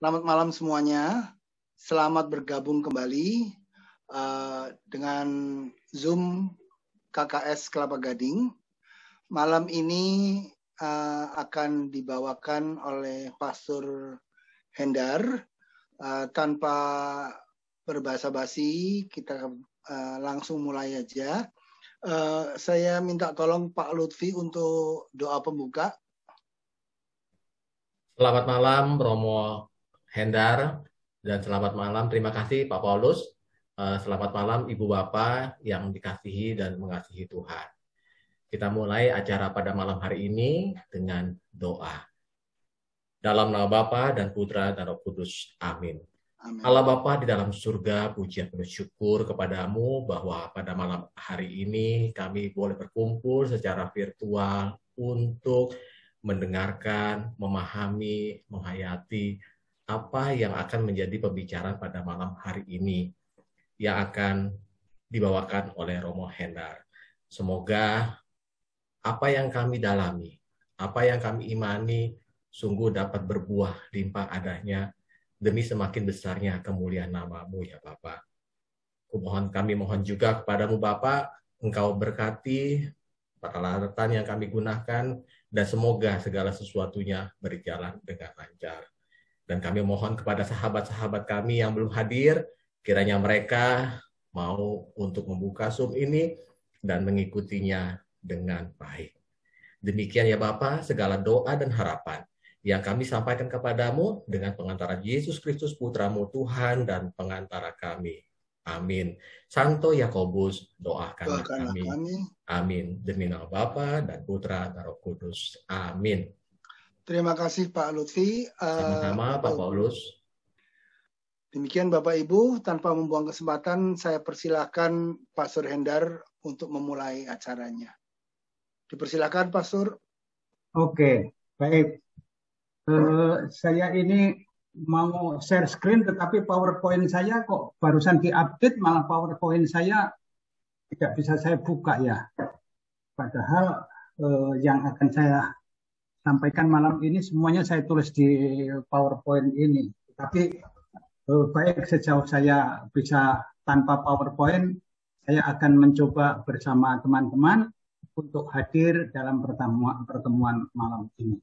Selamat malam semuanya. Selamat bergabung kembali dengan Zoom KKS Kelapa Gading. Malam ini akan dibawakan oleh Pastor Hendar. Tanpa berbahasa basi, kita langsung mulai aja. Saya minta tolong Pak Lutfi untuk doa pembuka. Selamat malam Romo Hendar dan selamat malam, terima kasih Pak Paulus. Selamat malam Ibu Bapak yang dikasihi dan mengasihi Tuhan. Kita mulai acara pada malam hari ini dengan doa. Dalam nama Bapa dan Putra dan Roh Kudus. Amin. Amin. Allah Bapa di dalam surga, pujian penuh syukur kepadamu bahwa pada malam hari ini kami boleh berkumpul secara virtual untuk mendengarkan, memahami, menghayati apa yang akan menjadi pembicaraan pada malam hari ini yang akan dibawakan oleh Romo Hendar. Semoga apa yang kami dalami, apa yang kami imani sungguh dapat berbuah limpah adanya demi semakin besarnya kemuliaan nama-Mu ya Bapa. Kami mohon juga kepadamu Bapa, Engkau berkati peralatan yang kami gunakan, dan semoga segala sesuatunya berjalan dengan lancar. Dan kami mohon kepada sahabat-sahabat kami yang belum hadir, kiranya mereka mau untuk membuka Zoom ini dan mengikutinya dengan baik. Demikian ya Bapa, segala doa dan harapan yang kami sampaikan kepadamu dengan pengantara Yesus Kristus Putramu Tuhan dan pengantara kami. Amin. Santo Yakobus, doakanlah kami. Amin. Demi nama Bapa dan Putra dan Roh Kudus. Amin. Terima kasih Pak Lutfi. Sama-sama Pak Paulus. Demikian Bapak Ibu, tanpa membuang kesempatan, saya persilahkan Pastor Hendar untuk memulai acaranya. Dipersilakan Pastor. Oke, baik. Saya ini mau share screen, tetapi PowerPoint saya kok barusan diupdate, malah PowerPoint saya tidak bisa saya buka ya. Padahal yang akan saya sampaikan malam ini semuanya saya tulis di PowerPoint ini. Tapi baik, sejauh saya bisa tanpa PowerPoint, saya akan mencoba bersama teman-teman untuk hadir dalam pertemuan malam ini.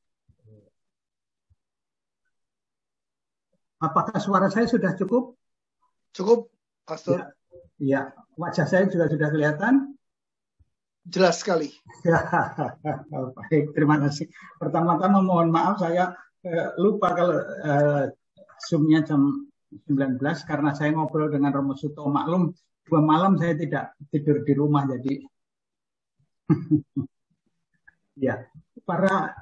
Apakah suara saya sudah cukup? Cukup, Pastor. Ya, wajah saya juga sudah kelihatan. Jelas sekali. Baik, terima kasih. Pertama-tama mohon maaf, saya lupa kalau Zoom-nya jam 19 karena saya ngobrol dengan Romo Suto. Maklum, 2 malam saya tidak tidur di rumah, jadi ya. Para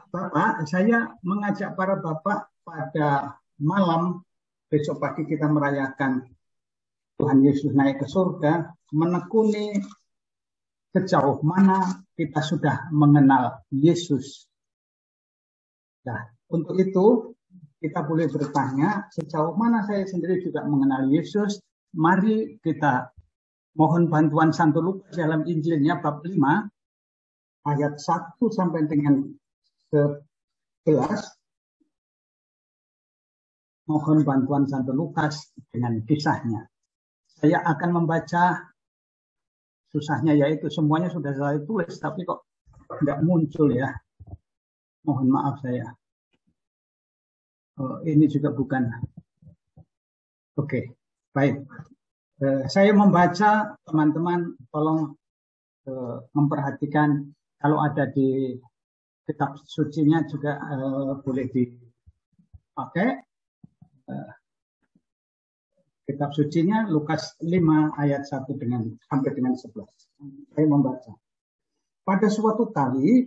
Bapak, saya mengajak para Bapak pada malam besok pagi kita merayakan Tuhan Yesus naik ke surga, menekuni sejauh mana kita sudah mengenal Yesus. Nah, untuk itu kita boleh bertanya, sejauh mana saya sendiri juga mengenal Yesus. Mari kita mohon bantuan Santo Lukas dalam Injilnya bab 5 ayat 1 sampai dengan 11. Mohon bantuan Santo Lukas dengan kisahnya. Saya akan membaca, susahnya yaitu semuanya sudah saya tulis, tapi kok tidak muncul ya. Mohon maaf saya. Ini juga bukan. Oke, baik. Saya membaca, teman-teman tolong memperhatikan kalau ada di kitab sucinya juga boleh dipakai. Kitab sucinya Lukas 5 ayat 1 sampai dengan 11. Saya membaca. Pada suatu kali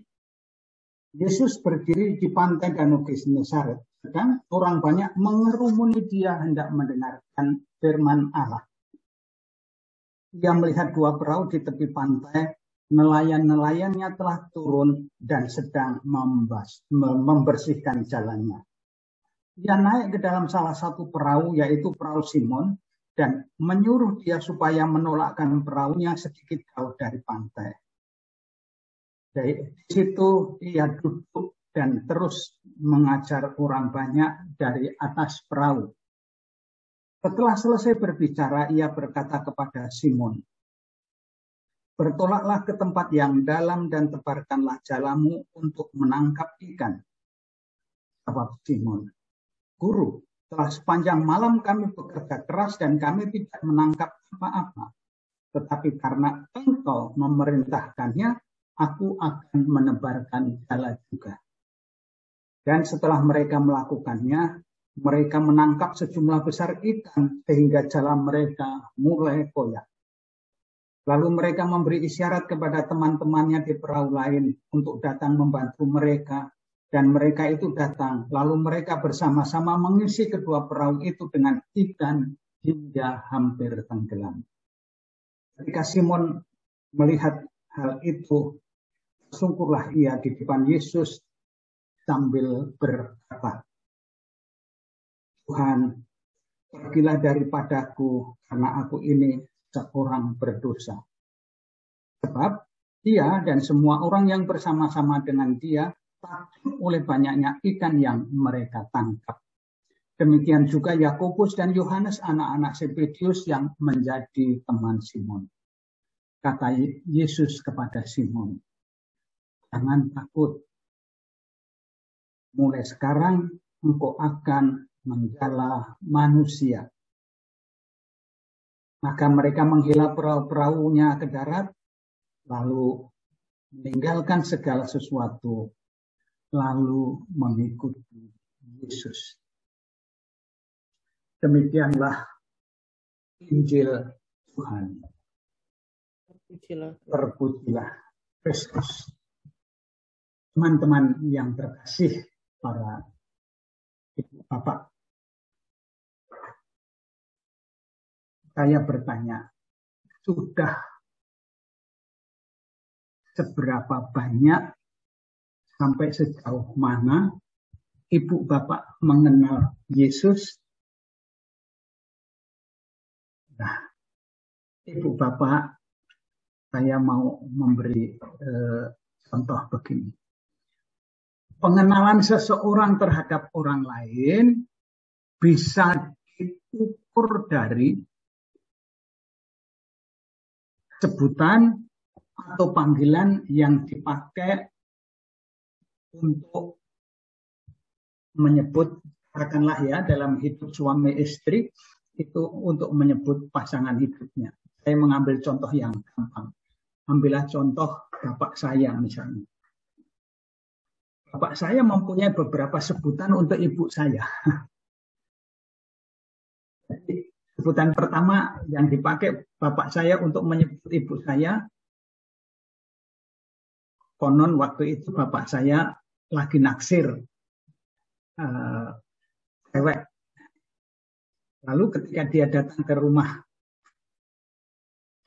Yesus berdiri di pantai Danau Genesaret, sedang orang banyak mengerumuni dia hendak mendengarkan firman Allah. Ia melihat 2 perahu di tepi pantai, nelayan-nelayannya telah turun dan sedang membersihkan jalannya. Ia naik ke dalam salah satu perahu, yaitu perahu Simon, dan menyuruh dia supaya menolakkan perahunya sedikit jauh dari pantai. Dari situ ia duduk dan terus mengajar orang banyak dari atas perahu. Setelah selesai berbicara, ia berkata kepada Simon, "Bertolaklah ke tempat yang dalam dan tebarkanlah jalamu untuk menangkap ikan." Jawab Simon, "Guru, telah sepanjang malam kami bekerja keras dan kami tidak menangkap apa-apa. Tetapi karena Engkau memerintahkannya, aku akan menebarkan jala juga." Dan setelah mereka melakukannya, mereka menangkap sejumlah besar ikan sehingga jala mereka mulai koyak. Lalu mereka memberi isyarat kepada teman-temannya di perahu lain untuk datang membantu mereka. Dan mereka itu datang. Lalu mereka bersama-sama mengisi kedua perahu itu dengan ikan hingga hampir tenggelam. Ketika Simon melihat hal itu, tersungkurlah ia di depan Yesus sambil berkata, "Tuhan, pergilah daripadaku karena aku ini seorang berdosa." Sebab dia dan semua orang yang bersama-sama dengan dia takut oleh banyaknya ikan yang mereka tangkap. Demikian juga Yakobus dan Yohanes anak-anak Zebedius yang menjadi teman Simon. Kata Yesus kepada Simon, "Jangan takut. Mulai sekarang engkau akan menjala manusia." Maka mereka menghela perahu-perahunya ke darat, lalu meninggalkan segala sesuatu, lalu mengikuti Yesus. Demikianlah Injil Tuhan. Terpujilah Kristus. Teman-teman yang terkasih, para ibu bapak, saya bertanya, sudah seberapa banyak, sampai sejauh mana ibu bapak mengenal Yesus? Nah, ibu bapak, saya mau memberi contoh begini. Pengenalan seseorang terhadap orang lain bisa diukur dari sebutan atau panggilan yang dipakai untuk menyebut, katakanlah ya, dalam hidup suami istri itu untuk menyebut pasangan hidupnya. Saya mengambil contoh yang gampang. Ambillah contoh bapak saya misalnya. Bapak saya mempunyai beberapa sebutan untuk ibu saya. Jadi, sebutan pertama yang dipakai bapak saya untuk menyebut ibu saya, konon waktu itu bapak saya lagi naksir cewek. Lalu ketika dia datang ke rumah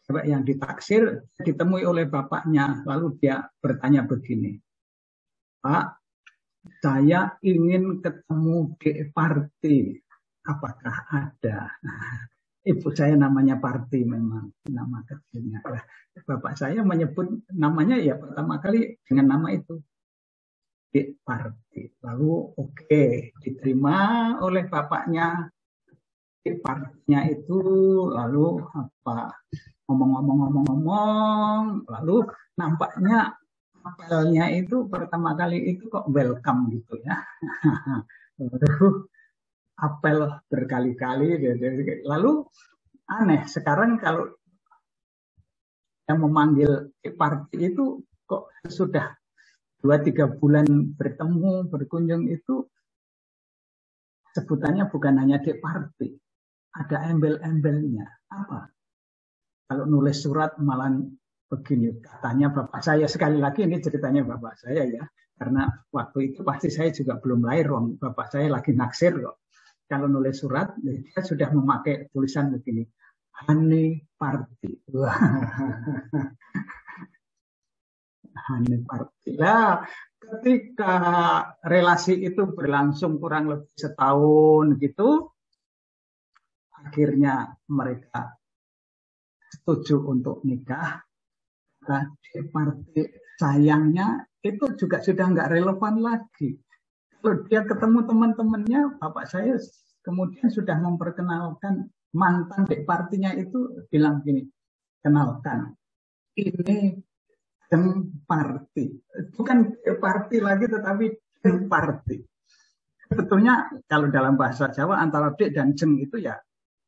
cewek yang ditaksir, ditemui oleh bapaknya. Lalu dia bertanya begini, "Pak, saya ingin ketemu Dek Parti. Apakah ada?" Ibu saya namanya Parti, memang nama kecilnya. Bapak saya menyebut namanya ya pertama kali dengan nama itu, Dek Parti. Lalu oke, diterima oleh bapaknya. Dek Partinya itu lalu apa? Ngomong, lalu nampaknya apelnya itu pertama kali itu kok welcome gitu ya. Lalu apel berkali-kali, lalu aneh sekarang kalau yang memanggil Parti itu kok sudah 2-3 bulan bertemu berkunjung itu sebutannya bukan hanya Dek Parti, ada embel-embelnya. Apa? Kalau nulis surat malah begini, katanya bapak saya, sekali lagi ini ceritanya bapak saya ya, karena waktu itu pasti saya juga belum lahir, bapak saya lagi naksir kok. Kalau nulis surat, dia sudah memakai tulisan begini, Honey Party. Honey Party. Lah, ketika relasi itu berlangsung kurang lebih setahun gitu, akhirnya mereka setuju untuk nikah. Nah, Party sayangnya itu juga sudah nggak relevan lagi. Kalau dia ketemu teman-temannya, bapak saya kemudian sudah memperkenalkan mantan dek partinya itu, bilang gini, kenalkan, ini Deng Parti. Bukan parti lagi tetapi Deng Parti. Sebetulnya kalau dalam bahasa Jawa antara dek dan jeng itu ya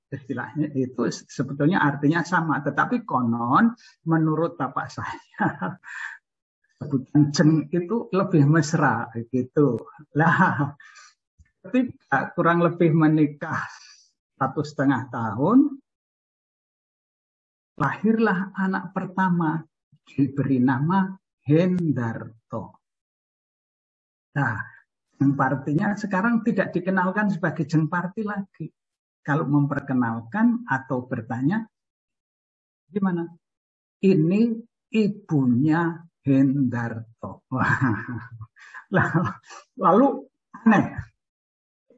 istilahnya itu sebetulnya artinya sama. Tetapi konon menurut bapak saya sebutan jeng itu lebih mesra gitu. Lah, ketika kurang lebih menikah 1,5 tahun, lahirlah anak pertama, diberi nama Hendarto. Nah, Jeng Partinya sekarang tidak dikenalkan sebagai Jeng Parti lagi. Kalau memperkenalkan atau bertanya, gimana? Ini ibunya Hendarto. Lalu aneh,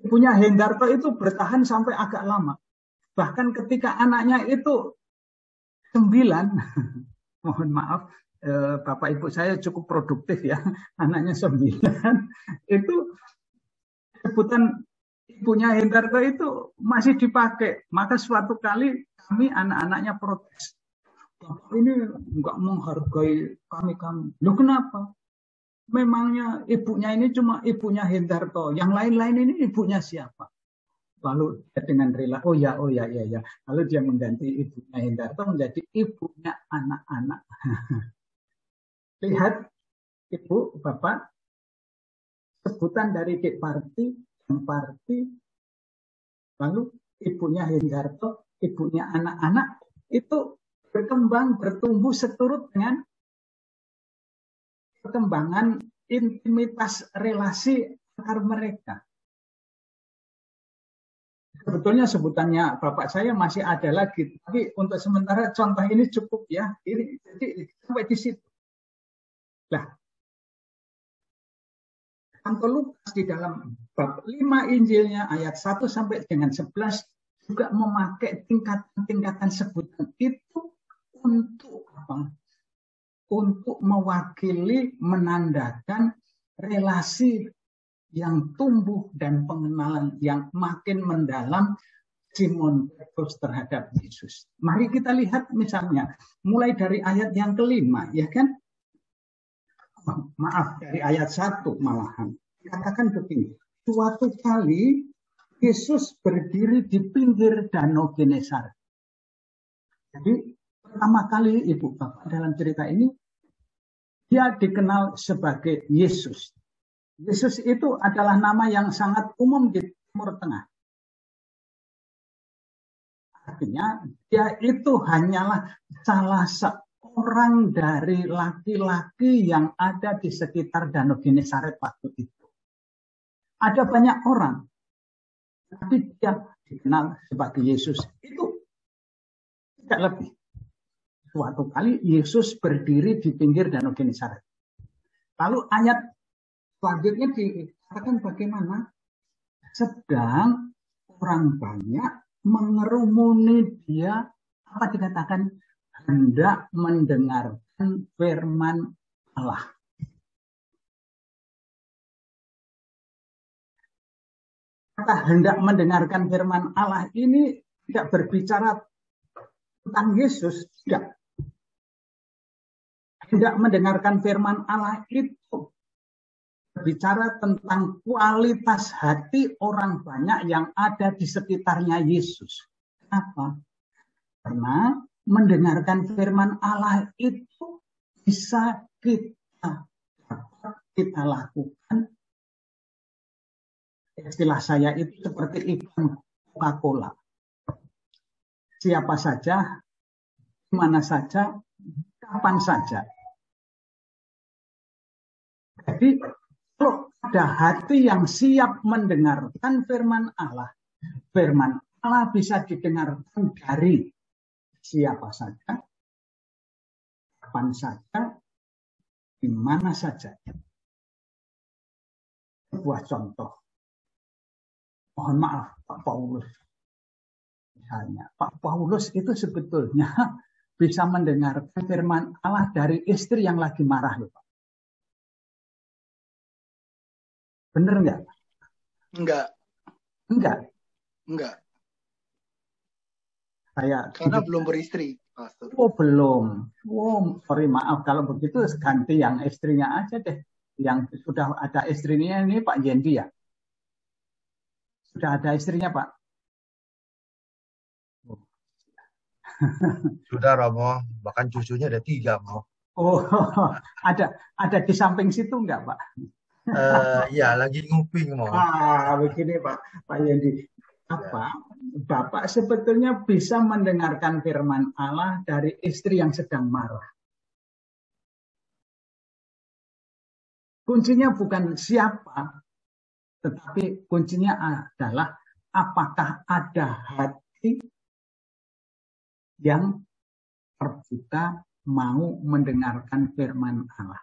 ibunya Hendarto itu bertahan sampai agak lama. Bahkan ketika anaknya itu 9, mohon maaf, Bapak Ibu saya cukup produktif ya, anaknya 9, itu sebutan ibunya Hendarto itu masih dipakai. Maka suatu kali kami anak-anaknya protes, Bapak ini nggak menghargai kami. Loh kenapa? Memangnya ibunya ini cuma ibunya Hendarto, yang lain-lain ini ibunya siapa? Lalu dengan rela, oh ya. Lalu dia mengganti ibunya Hendarto menjadi ibunya anak-anak. Lihat, Ibu, Bapak, sebutan dari Dek Parti, Jeng Parti, lalu ibunya Hendarto, ibunya anak-anak, itu berkembang, bertumbuh seturut dengan perkembangan intimitas relasi antar mereka. Sebetulnya sebutannya bapak saya masih ada lagi, tapi untuk sementara contoh ini cukup ya. Ini jadi sampai di situ. Nah, Santo Lukas di dalam bab 5 Injilnya ayat 1 sampai dengan 11 juga memakai tingkatan-tingkatan sebutan itu untuk apa? Untuk mewakili, menandakan relasi yang tumbuh dan pengenalan yang makin mendalam Simon Petrus terhadap Yesus. Mari kita lihat misalnya mulai dari ayat yang ke-5, ya kan? Maaf, dari ayat 1 malahan. Katakan begini, suatu kali Yesus berdiri di pinggir danau Genesaret. Jadi pertama kali Ibu Bapak dalam cerita ini dia dikenal sebagai Yesus. Yesus itu adalah nama yang sangat umum di Timur Tengah. Artinya dia itu hanyalah salah seorang dari laki-laki yang ada di sekitar Danau Genesaret waktu itu. Ada banyak orang, tapi dia dikenal sebagai Yesus. Itu tidak lebih. Suatu kali Yesus berdiri di pinggir Danau Genesaret. Lalu ayat selanjutnya dikatakan bagaimana? Sedang orang banyak mengerumuni dia, apa dikatakan? Hendak mendengarkan firman Allah. Kata hendak mendengarkan firman Allah ini tidak berbicara tentang Yesus, tidak. Hendak mendengarkan firman Allah itu berbicara tentang kualitas hati orang banyak yang ada di sekitarnya Yesus. Kenapa? Karena mendengarkan firman Allah itu bisa kita lakukan. Istilah saya itu seperti iklan Coca-Cola. Siapa saja, mana saja, kapan saja. Jadi kalau ada hati yang siap mendengarkan firman Allah bisa didengarkan dari siapa saja, kapan saja, di mana saja. Sebuah contoh. Mohon maaf, Pak Paulus. Misalnya, Pak Paulus itu sebetulnya bisa mendengarkan firman Allah dari istri yang lagi marah, loh, Pak. Bener nggak? Enggak. Enggak. Enggak. Karena belum beristri, Pastor. Oh, belum. Oh, sorry, maaf. Kalau begitu ganti yang istrinya aja deh. Yang sudah ada istrinya ini Pak Yendi ya? Sudah ada istrinya, Pak? Sudah, Romo. Bahkan cucunya ada 3, Romo. Oh, ada di samping situ enggak, Pak? Ya, lagi nguping, Romo. Begini, Pak Yendi. Apa? Bapak sebetulnya bisa mendengarkan firman Allah dari istri yang sedang marah. Kuncinya bukan siapa, tetapi kuncinya adalah apakah ada hati yang terbuka mau mendengarkan firman Allah.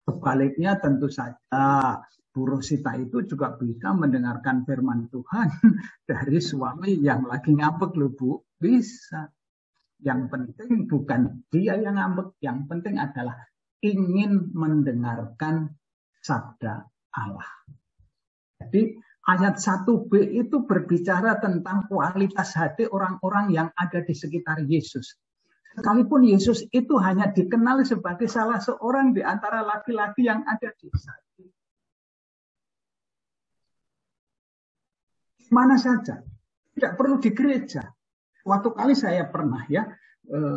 Sebaliknya tentu saja Bu Rosita itu juga bisa mendengarkan firman Tuhan dari suami yang lagi ngambek loh Bu. Bisa. Yang penting bukan dia yang ngambek. Yang penting adalah ingin mendengarkan sabda Allah. Jadi ayat 1b itu berbicara tentang kualitas hati orang-orang yang ada di sekitar Yesus. Sekalipun Yesus itu hanya dikenal sebagai salah seorang di antara laki-laki yang ada di sana. Mana saja, tidak perlu di gereja. Suatu kali saya pernah ya,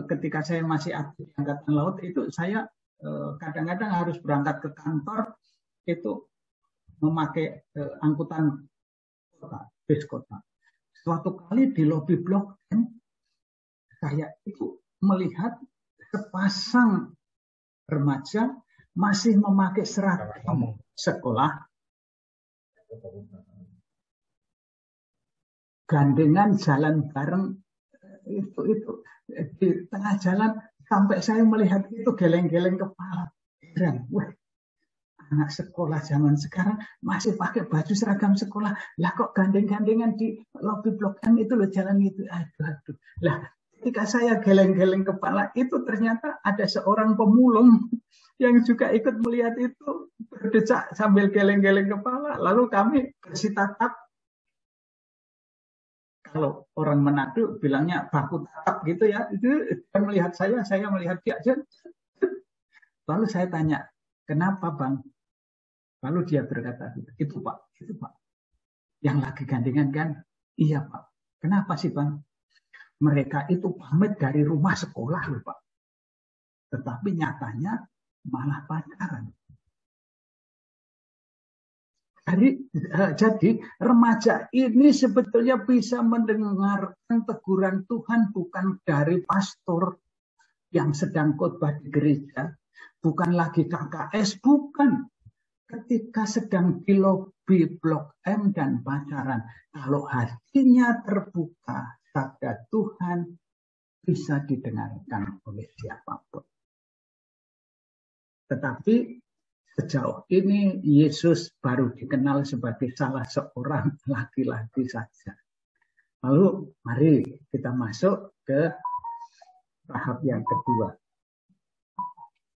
ketika saya masih aktif di Angkatan Laut itu saya kadang-kadang harus berangkat ke kantor itu memakai angkutan kota, bis kota. Suatu kali di lobi Blok M, saya itu melihat sepasang remaja masih memakai seragam sekolah, gandengan jalan bareng itu di tengah jalan sampai saya melihat itu geleng-geleng kepala. Wah, anak sekolah zaman sekarang masih pakai baju seragam sekolah. Lah kok gandeng-gandengan di lobi Blok M itu loh jalan itu. Aduh. Lah ketika saya geleng-geleng kepala itu ternyata ada seorang pemulung yang juga ikut melihat itu berdecak sambil geleng-geleng kepala. Lalu kami bersitatap. Kalau orang Manado bilangnya baku tatap gitu ya, itu dia melihat saya melihat dia aja. Lalu saya tanya, kenapa Bang? Lalu dia berkata, itu Pak. Yang lagi gandengan kan? Iya Pak. Kenapa sih Bang? Mereka itu pamit dari rumah sekolah loh Pak. Tetapi nyatanya malah pacaran. Jadi remaja ini sebetulnya bisa mendengarkan teguran Tuhan bukan dari pastor yang sedang khotbah di gereja, bukan lagi KKS, bukan. Ketika sedang di lobi Blok M dan pacaran, kalau hatinya terbuka, sabda Tuhan bisa didengarkan oleh siapapun. Tetapi sejauh ini Yesus baru dikenal sebagai salah seorang laki-laki saja. Lalu mari kita masuk ke tahap yang kedua.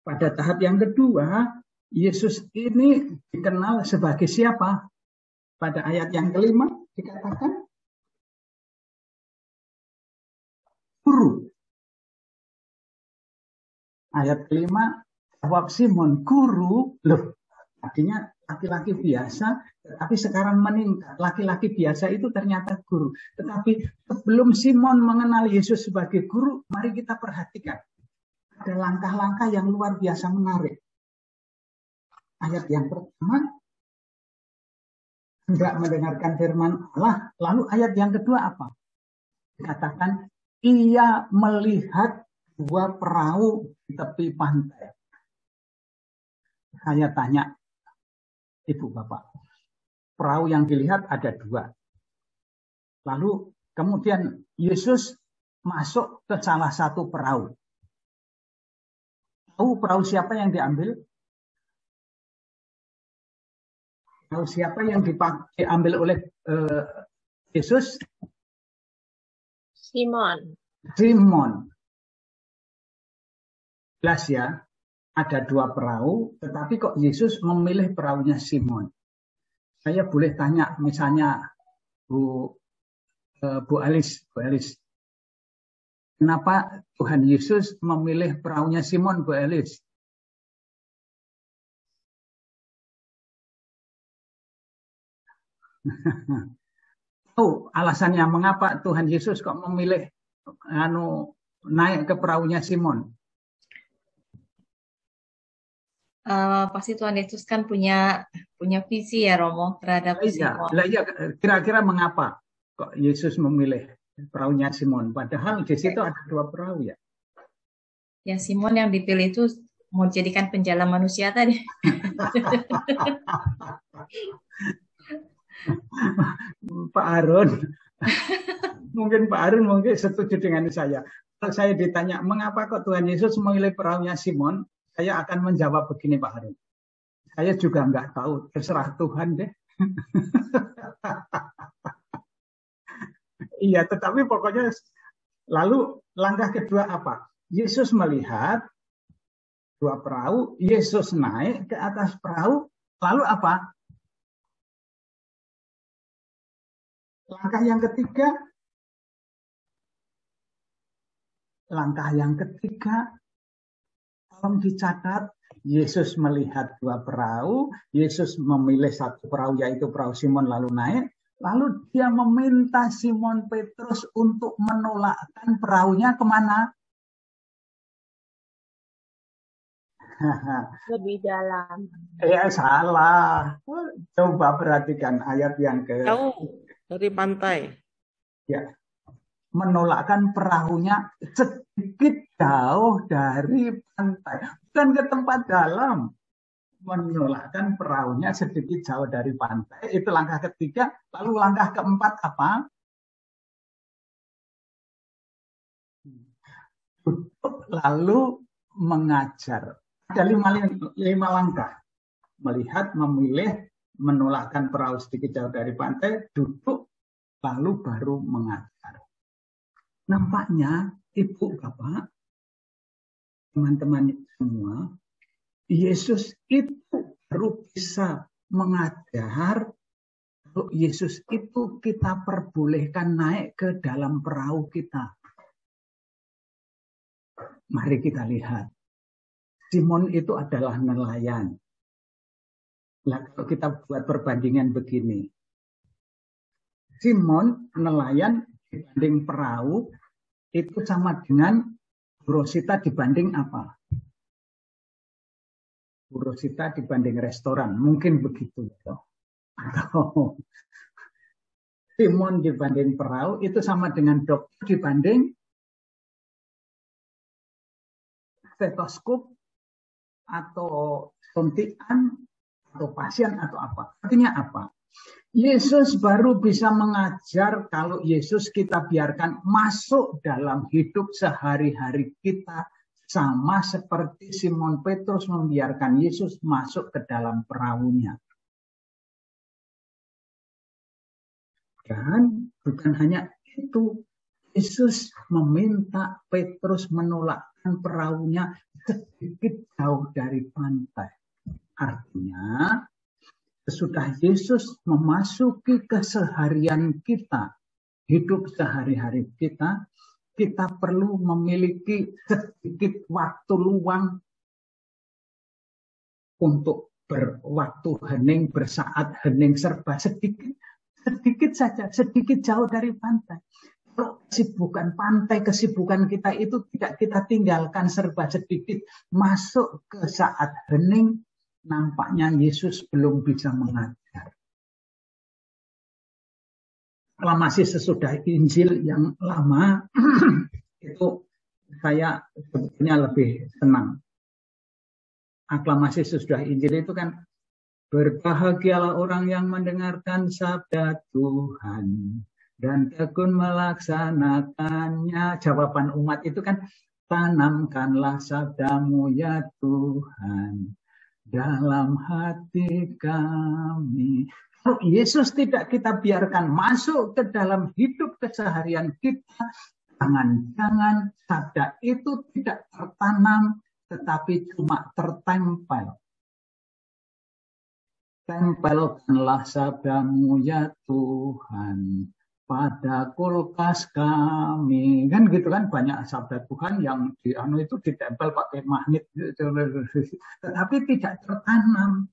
Pada tahap yang kedua, Yesus ini dikenal sebagai siapa? Pada ayat yang kelima dikatakan guru. Ayat kelima, jawab Simon, guru, loh, tadinya laki-laki biasa, tetapi sekarang meningkat. Laki-laki biasa itu ternyata guru. Tetapi sebelum Simon mengenal Yesus sebagai guru, mari kita perhatikan. Ada langkah-langkah yang luar biasa menarik. Ayat yang pertama, hendak mendengarkan firman Allah. Lalu ayat yang kedua apa? Dikatakan, ia melihat 2 perahu di tepi pantai. Saya tanya, Ibu Bapak, perahu yang dilihat ada 2. Lalu kemudian Yesus masuk ke salah satu perahu. Tahu perahu siapa yang diambil? Perahu siapa yang diambil oleh Yesus? Simon. Jelas ya. ada 2 perahu, tetapi kok Yesus memilih perahunya Simon? Saya boleh tanya, misalnya Bu Alice, kenapa Tuhan Yesus memilih perahunya Simon, Bu Alice? Tahu alasannya mengapa Tuhan Yesus kok memilih naik ke perahunya Simon? Pasti Tuhan Yesus kan punya visi ya Romo terhadap Simon. Iya, kira-kira mengapa kok Yesus memilih perahunya Simon? Padahal di situ ada 2 perahu ya. Ya Simon yang dipilih itu mau jadikan penjala manusia tadi. Pak Harun, mungkin Pak Harun setuju dengan saya. Kalau saya ditanya mengapa kok Tuhan Yesus memilih perahunya Simon, saya akan menjawab begini Pak Harun. Saya juga nggak tahu, terserah Tuhan deh. Iya, tetapi pokoknya lalu langkah kedua apa? Yesus melihat 2 perahu, Yesus naik ke atas perahu, lalu apa? Langkah yang ketiga, tolong dicatat, Yesus melihat 2 perahu, Yesus memilih 1 perahu yaitu perahu Simon lalu naik, lalu dia meminta Simon Petrus untuk menolakkan perahunya kemana? Lebih dalam. Salah. Coba perhatikan ayat yang Jauh dari pantai. Ya. Menolakkan perahunya sedikit jauh dari pantai. Bukan ke tempat dalam. Menolakkan perahunya sedikit jauh dari pantai. Itu langkah ketiga. Lalu langkah keempat apa? Duduk lalu mengajar. Ada 5 langkah. Melihat, memilih, menolakkan perahu sedikit jauh dari pantai, duduk, lalu baru mengajar. Nampaknya, Ibu, Bapak, teman-teman semua, Yesus itu baru bisa mengajar kalau Yesus itu kita perbolehkan naik ke dalam perahu kita. Mari kita lihat. Simon itu adalah nelayan. Nah, kalau kita buat perbandingan begini. Simon nelayan dibanding perahu itu sama dengan Bu Rosita dibanding apa? Bu Rosita dibanding restoran, mungkin begitu. Atau Simon dibanding perahu itu sama dengan dokter dibanding stetoskop atau suntikan atau pasien atau apa. Artinya apa? Yesus baru bisa mengajar kalau Yesus kita biarkan masuk dalam hidup sehari-hari kita, sama seperti Simon Petrus membiarkan Yesus masuk ke dalam perahunya. Dan bukan hanya itu, Yesus meminta Petrus menolakkan perahunya sedikit jauh dari pantai. Artinya, sesudah Yesus memasuki keseharian kita, hidup sehari-hari kita, kita perlu memiliki sedikit waktu luang untuk berwaktu hening, bersaat hening, serba sedikit saja, sedikit jauh dari pantai. Kalau kesibukan pantai, kesibukan kita itu tidak kita tinggalkan serba sedikit, masuk ke saat hening, nampaknya Yesus belum bisa mengajar. Aklamasi sesudah Injil yang lama, itu saya sebetulnya lebih senang. Aklamasi sesudah Injil itu kan, berbahagialah orang yang mendengarkan sabda Tuhan dan tekun melaksanakannya. Jawaban umat itu kan, tanamkanlah sabdamu ya Tuhan dalam hati kami. Kalau Yesus tidak kita biarkan masuk ke dalam hidup keseharian kita, jangan-jangan sabda itu tidak tertanam, tetapi cuma tertempel. Tempelkanlah sabdamu ya Tuhan pada kulkas kami. Kan gitu kan, banyak sabda Tuhan yang itu ditempel pakai magnet. Tetapi tidak tertanam.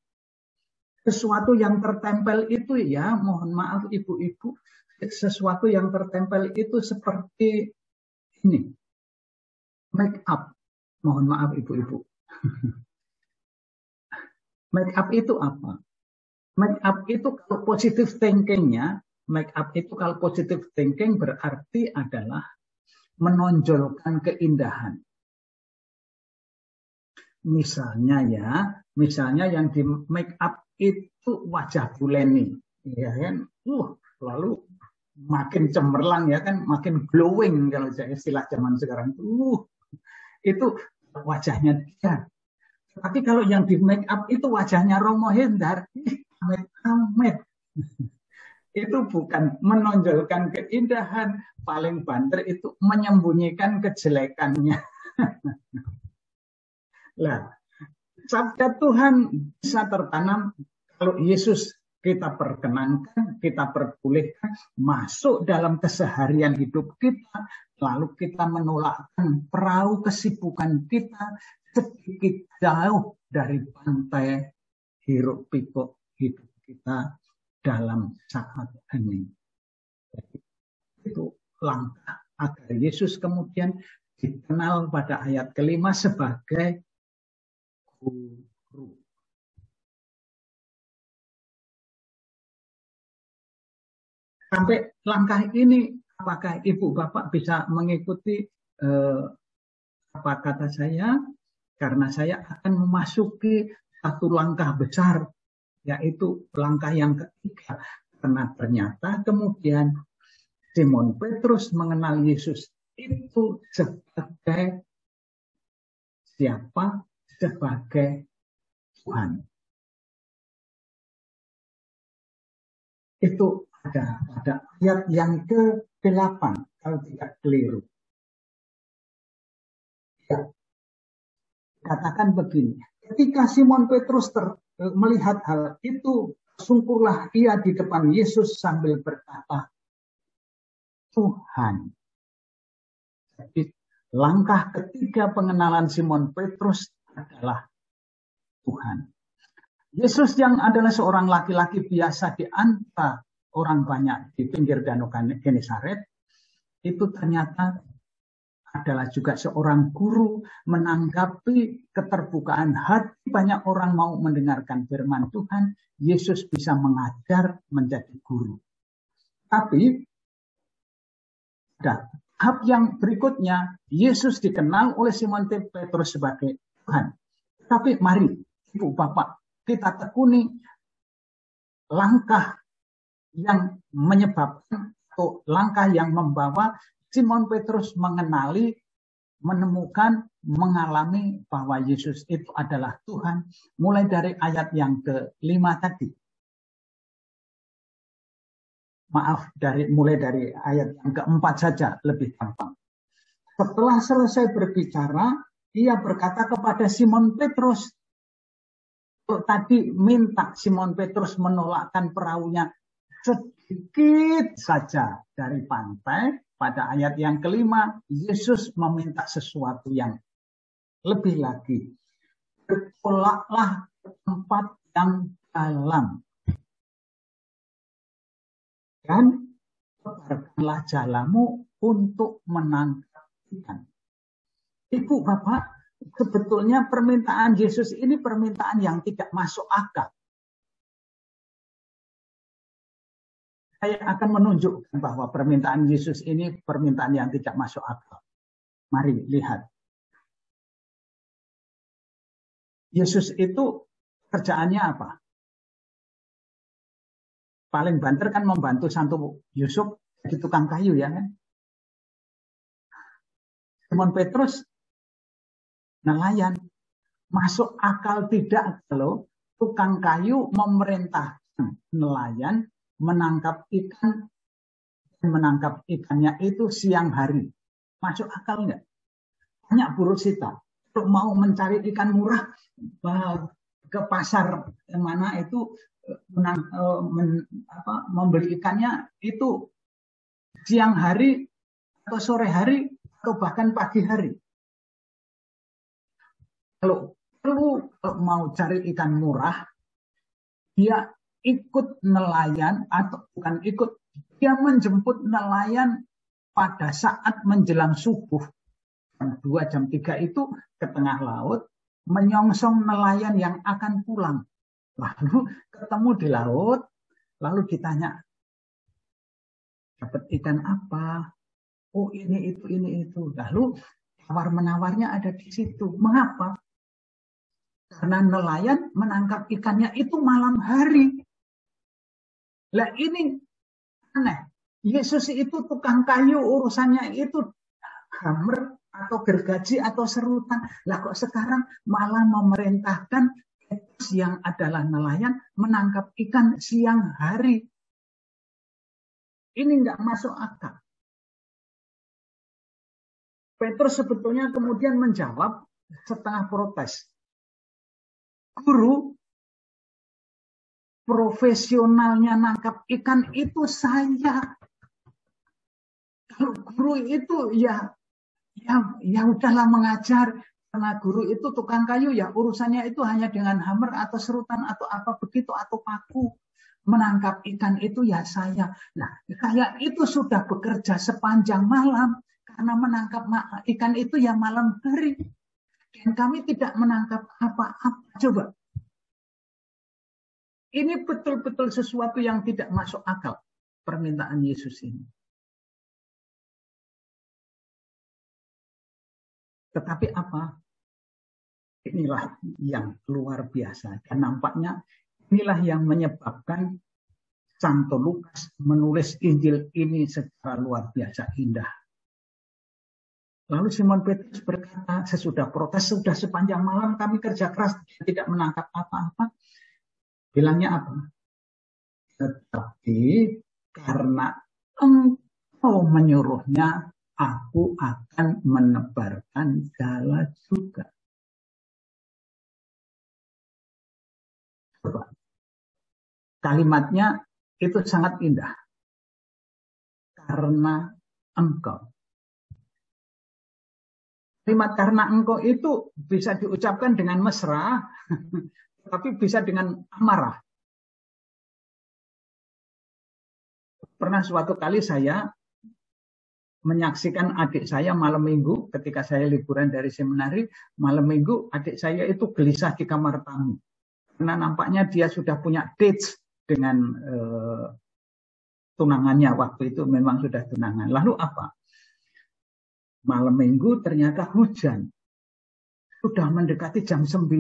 Sesuatu yang tertempel itu ya, mohon maaf ibu-ibu, sesuatu yang tertempel itu seperti ini. Make up. Mohon maaf ibu-ibu. Make up itu apa? Make up itu kalau positive thinking-nya, make up itu kalau positive thinking berarti adalah menonjolkan keindahan. Misalnya yang di make up itu wajah Bu Leni, ya kan? Lalu makin cemerlang ya kan, makin glowing kalau istilah zaman sekarang. Itu wajahnya dia. Tapi kalau yang di make up itu wajahnya Romo Hendar, amit-amit. Itu bukan menonjolkan keindahan, paling banter itu menyembunyikan kejelekannya. Lah, sabda Tuhan bisa tertanam kalau Yesus kita perkenankan, kita perbolehkan masuk dalam keseharian hidup kita, lalu kita menolakkan perahu kesibukan kita sedikit jauh dari pantai hiruk pikuk hidup kita dalam saat ini. Itu langkah agar Yesus kemudian dikenal pada ayat kelima sebagai guru. Sampai langkah ini, apakah ibu bapak bisa mengikuti apa kata saya? Karena saya akan memasuki satu langkah besar, yaitu langkah yang ketiga. Karena ternyata kemudian Simon Petrus mengenal Yesus itu sebagai siapa? Sebagai Tuhan. Itu ada pada ayat yang ke-8, kalau tidak keliru. Ya. Katakan begini, ketika Simon Petrus melihat hal itu, sungkurlah ia di depan Yesus sambil berkata, Tuhan. Jadi, langkah ketiga pengenalan Simon Petrus adalah Tuhan. Yesus yang adalah seorang laki-laki biasa di antara orang banyak di pinggir Danau Genesaret, itu ternyata adalah juga seorang guru, menanggapi keterbukaan hati banyak orang mau mendengarkan firman Tuhan. Yesus bisa mengajar menjadi guru. Tapi tahap yang berikutnya, Yesus dikenal oleh Simon Petrus sebagai Tuhan. Tapi mari ibu bapak kita tekuni langkah yang menyebabkan atau langkah yang membawa Simon Petrus mengenali, menemukan, mengalami bahwa Yesus itu adalah Tuhan. Mulai dari ayat yang ke-5 tadi. Maaf, mulai dari ayat yang ke-4 saja, lebih gampang. Setelah selesai berbicara, ia berkata kepada Simon Petrus, tadi minta Simon Petrus menolakkan perahunya sedikit saja dari pantai. Pada ayat yang ke-5, Yesus meminta sesuatu yang lebih lagi. Bertolaklah ke tempat yang dalam. Dan tebarkanlah jalamu untuk menangkap ikan. Ibu, bapak, sebetulnya permintaan Yesus ini permintaan yang tidak masuk akal. Saya akan menunjukkan bahwa permintaan Yesus ini permintaan yang tidak masuk akal. Mari lihat. Yesus itu kerjaannya apa? Paling banter kan membantu Santo Yusuf di tukang kayu ya kan? Simon Petrus nelayan. Masuk akal tidak kalau tukang kayu memerintahkan nelayan menangkap ikan, ikannya itu siang hari. Masuk akal enggak? Banyak Bu Rosita. Kalau mau mencari ikan murah ke pasar yang mana itu membeli ikannya itu siang hari atau sore hari atau bahkan pagi hari. Kalau mau cari ikan murah, dia ikut nelayan atau bukan ikut, dia menjemput nelayan pada saat menjelang subuh. Jam 2, jam 3 itu ke tengah laut, menyongsong nelayan yang akan pulang. Lalu ketemu di laut, lalu ditanya, dapat ikan apa? Oh ini itu. Lalu tawar-menawarnya ada di situ. Mengapa? Karena nelayan menangkap ikannya itu malam hari. Lah ini aneh. Yesus itu tukang kayu, urusannya itu hammer atau gergaji atau serutan. Lah kok sekarang malah memerintahkan Petrus yang adalah nelayan menangkap ikan siang hari. Ini nggak masuk akal. Petrus sebetulnya kemudian menjawab setengah protes. Guru, profesionalnya nangkap ikan itu saya. Kalau guru itu ya udahlah mengajar. Karena guru itu tukang kayu ya urusannya itu hanya dengan hammer atau serutan atau apa begitu atau paku. Menangkap ikan itu ya saya. Nah, saya itu sudah bekerja sepanjang malam karena menangkap ikan itu ya malam hari. Dan kami tidak menangkap apa-apa. Coba. Ini betul-betul sesuatu yang tidak masuk akal. Permintaan Yesus ini. Tetapi apa? Inilah yang luar biasa. Dan nampaknya inilah yang menyebabkan Santo Lukas menulis Injil ini secara luar biasa indah. Lalu Simon Petrus berkata, sesudah protes, sudah sepanjang malam kami kerja keras, tidak menangkap apa-apa. Bilangnya apa? Tetapi karena engkau menyuruhnya, aku akan menebarkan jala juga. Coba. Kalimatnya itu sangat indah. Karena engkau. Kalimat karena engkau itu bisa diucapkan dengan mesra, tapi bisa dengan amarah. Pernah suatu kali saya menyaksikan adik saya malam minggu, ketika saya liburan dari seminari, malam minggu adik saya itu gelisah di kamar tamu. Karena nampaknya dia sudah punya dates dengan tunangannya, waktu itu memang sudah tunangan. Lalu apa? Malam minggu ternyata hujan. Sudah mendekati jam 9,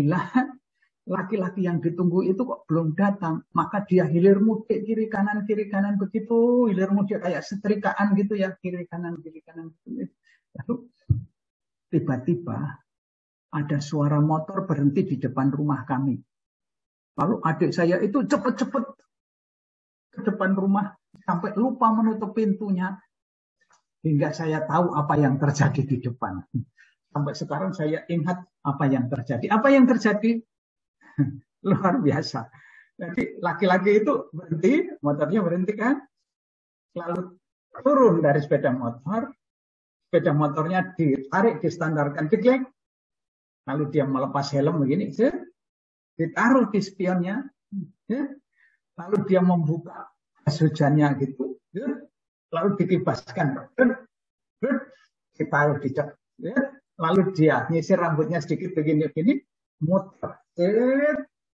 laki-laki yang ditunggu itu kok belum datang. Maka dia hilir mudik kiri kanan begitu. Hilir mudik kayak setrikaan gitu ya. Kiri kanan. Lalu tiba-tiba ada suara motor berhenti di depan rumah kami. Lalu adik saya itu cepet-cepet ke depan rumah. Sampai lupa menutup pintunya. Hingga saya tahu apa yang terjadi di depan. Sampai sekarang saya ingat apa yang terjadi. Apa yang terjadi? Luar biasa. Jadi laki-laki itu berhenti, motornya berhenti kan? Lalu turun dari sepeda motor. Sepeda motornya ditarik, distandarkan, jeglek. Lalu dia melepas helm begini, ditaruh di spionnya. Lalu dia membuka jas hujannya gitu. Lalu dikibaskan, ditaruh di cek, lalu dia nyisir rambutnya sedikit begini, muter,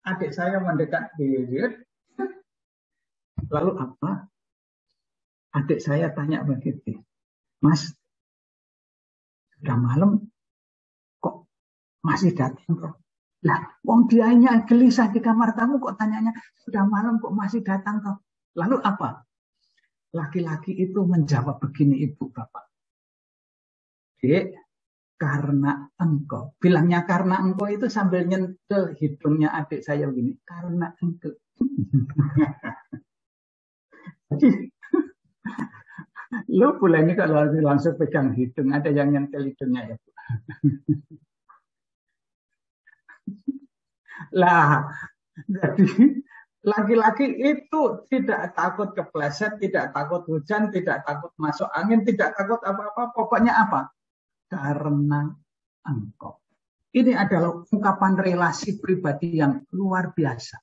adik saya mendekat, lalu apa? Adik saya tanya begitu, Mas, sudah malam, kok masih datang kok? Lah, wong dianya gelisah di kamar tamu kok tanyanya, sudah malam kok masih datang kok? Lalu apa? Laki-laki itu menjawab begini, Ibu Bapak. Dek, karena engkau. Bilangnya karena engkau itu sambil nyentuh hidungnya adik saya begini. Karena engkau. Jadi, lo boleh ini kalau langsung pegang hidung. Ada yang nyentuh hidungnya ya, Bu. Lah, jadi laki-laki itu tidak takut kepleset, tidak takut hujan, tidak takut masuk angin, tidak takut apa-apa. Pokoknya apa? Karena engkau. Ini adalah ungkapan relasi pribadi yang luar biasa.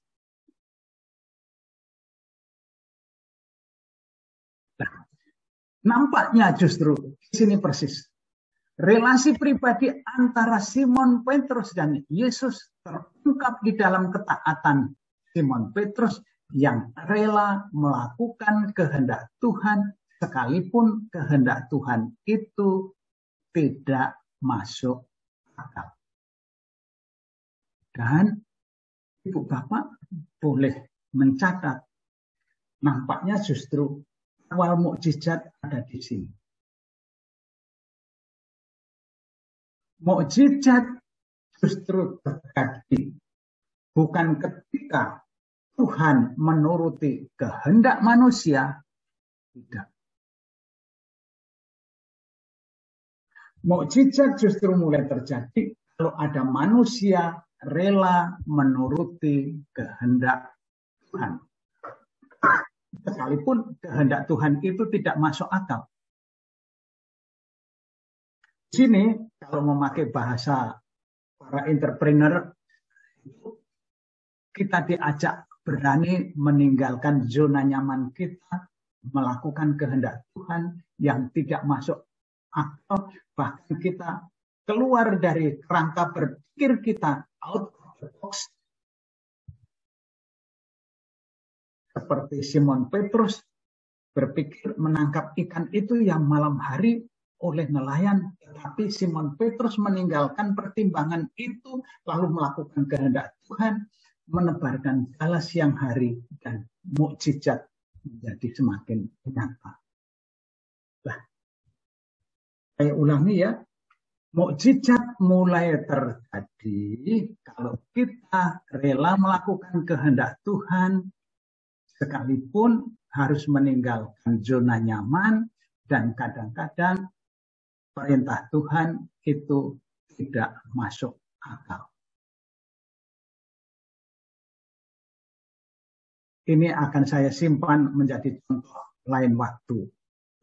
Nah, nampaknya justru di sini persis. Relasi pribadi antara Simon Petrus dan Yesus terungkap di dalam ketaatan Simon Petrus yang rela melakukan kehendak Tuhan sekalipun kehendak Tuhan itu tidak masuk akal. Dan Ibu Bapak boleh mencatat, nampaknya justru awal mukjizat ada di sini. Mukjizat justru terjadi bukan ketika Tuhan menuruti kehendak manusia, tidak. Mukjizat justru mulai terjadi kalau ada manusia rela menuruti kehendak Tuhan. Sekalipun kehendak Tuhan itu tidak masuk akal. Di sini kalau memakai bahasa para entrepreneur, kita diajak berani meninggalkan zona nyaman kita, melakukan kehendak Tuhan yang tidak masuk akal, bahkan kita keluar dari kerangka berpikir kita, out of the box. Seperti Simon Petrus berpikir menangkap ikan itu yang malam hari oleh nelayan, tetapi Simon Petrus meninggalkan pertimbangan itu, lalu melakukan kehendak Tuhan, menebarkan jala siang hari, dan mukjizat menjadi semakin nyata. Nah, saya ulangi ya, mukjizat mulai terjadi kalau kita rela melakukan kehendak Tuhan, sekalipun harus meninggalkan zona nyaman, dan kadang-kadang perintah Tuhan itu tidak masuk akal. Ini akan saya simpan menjadi contoh lain waktu.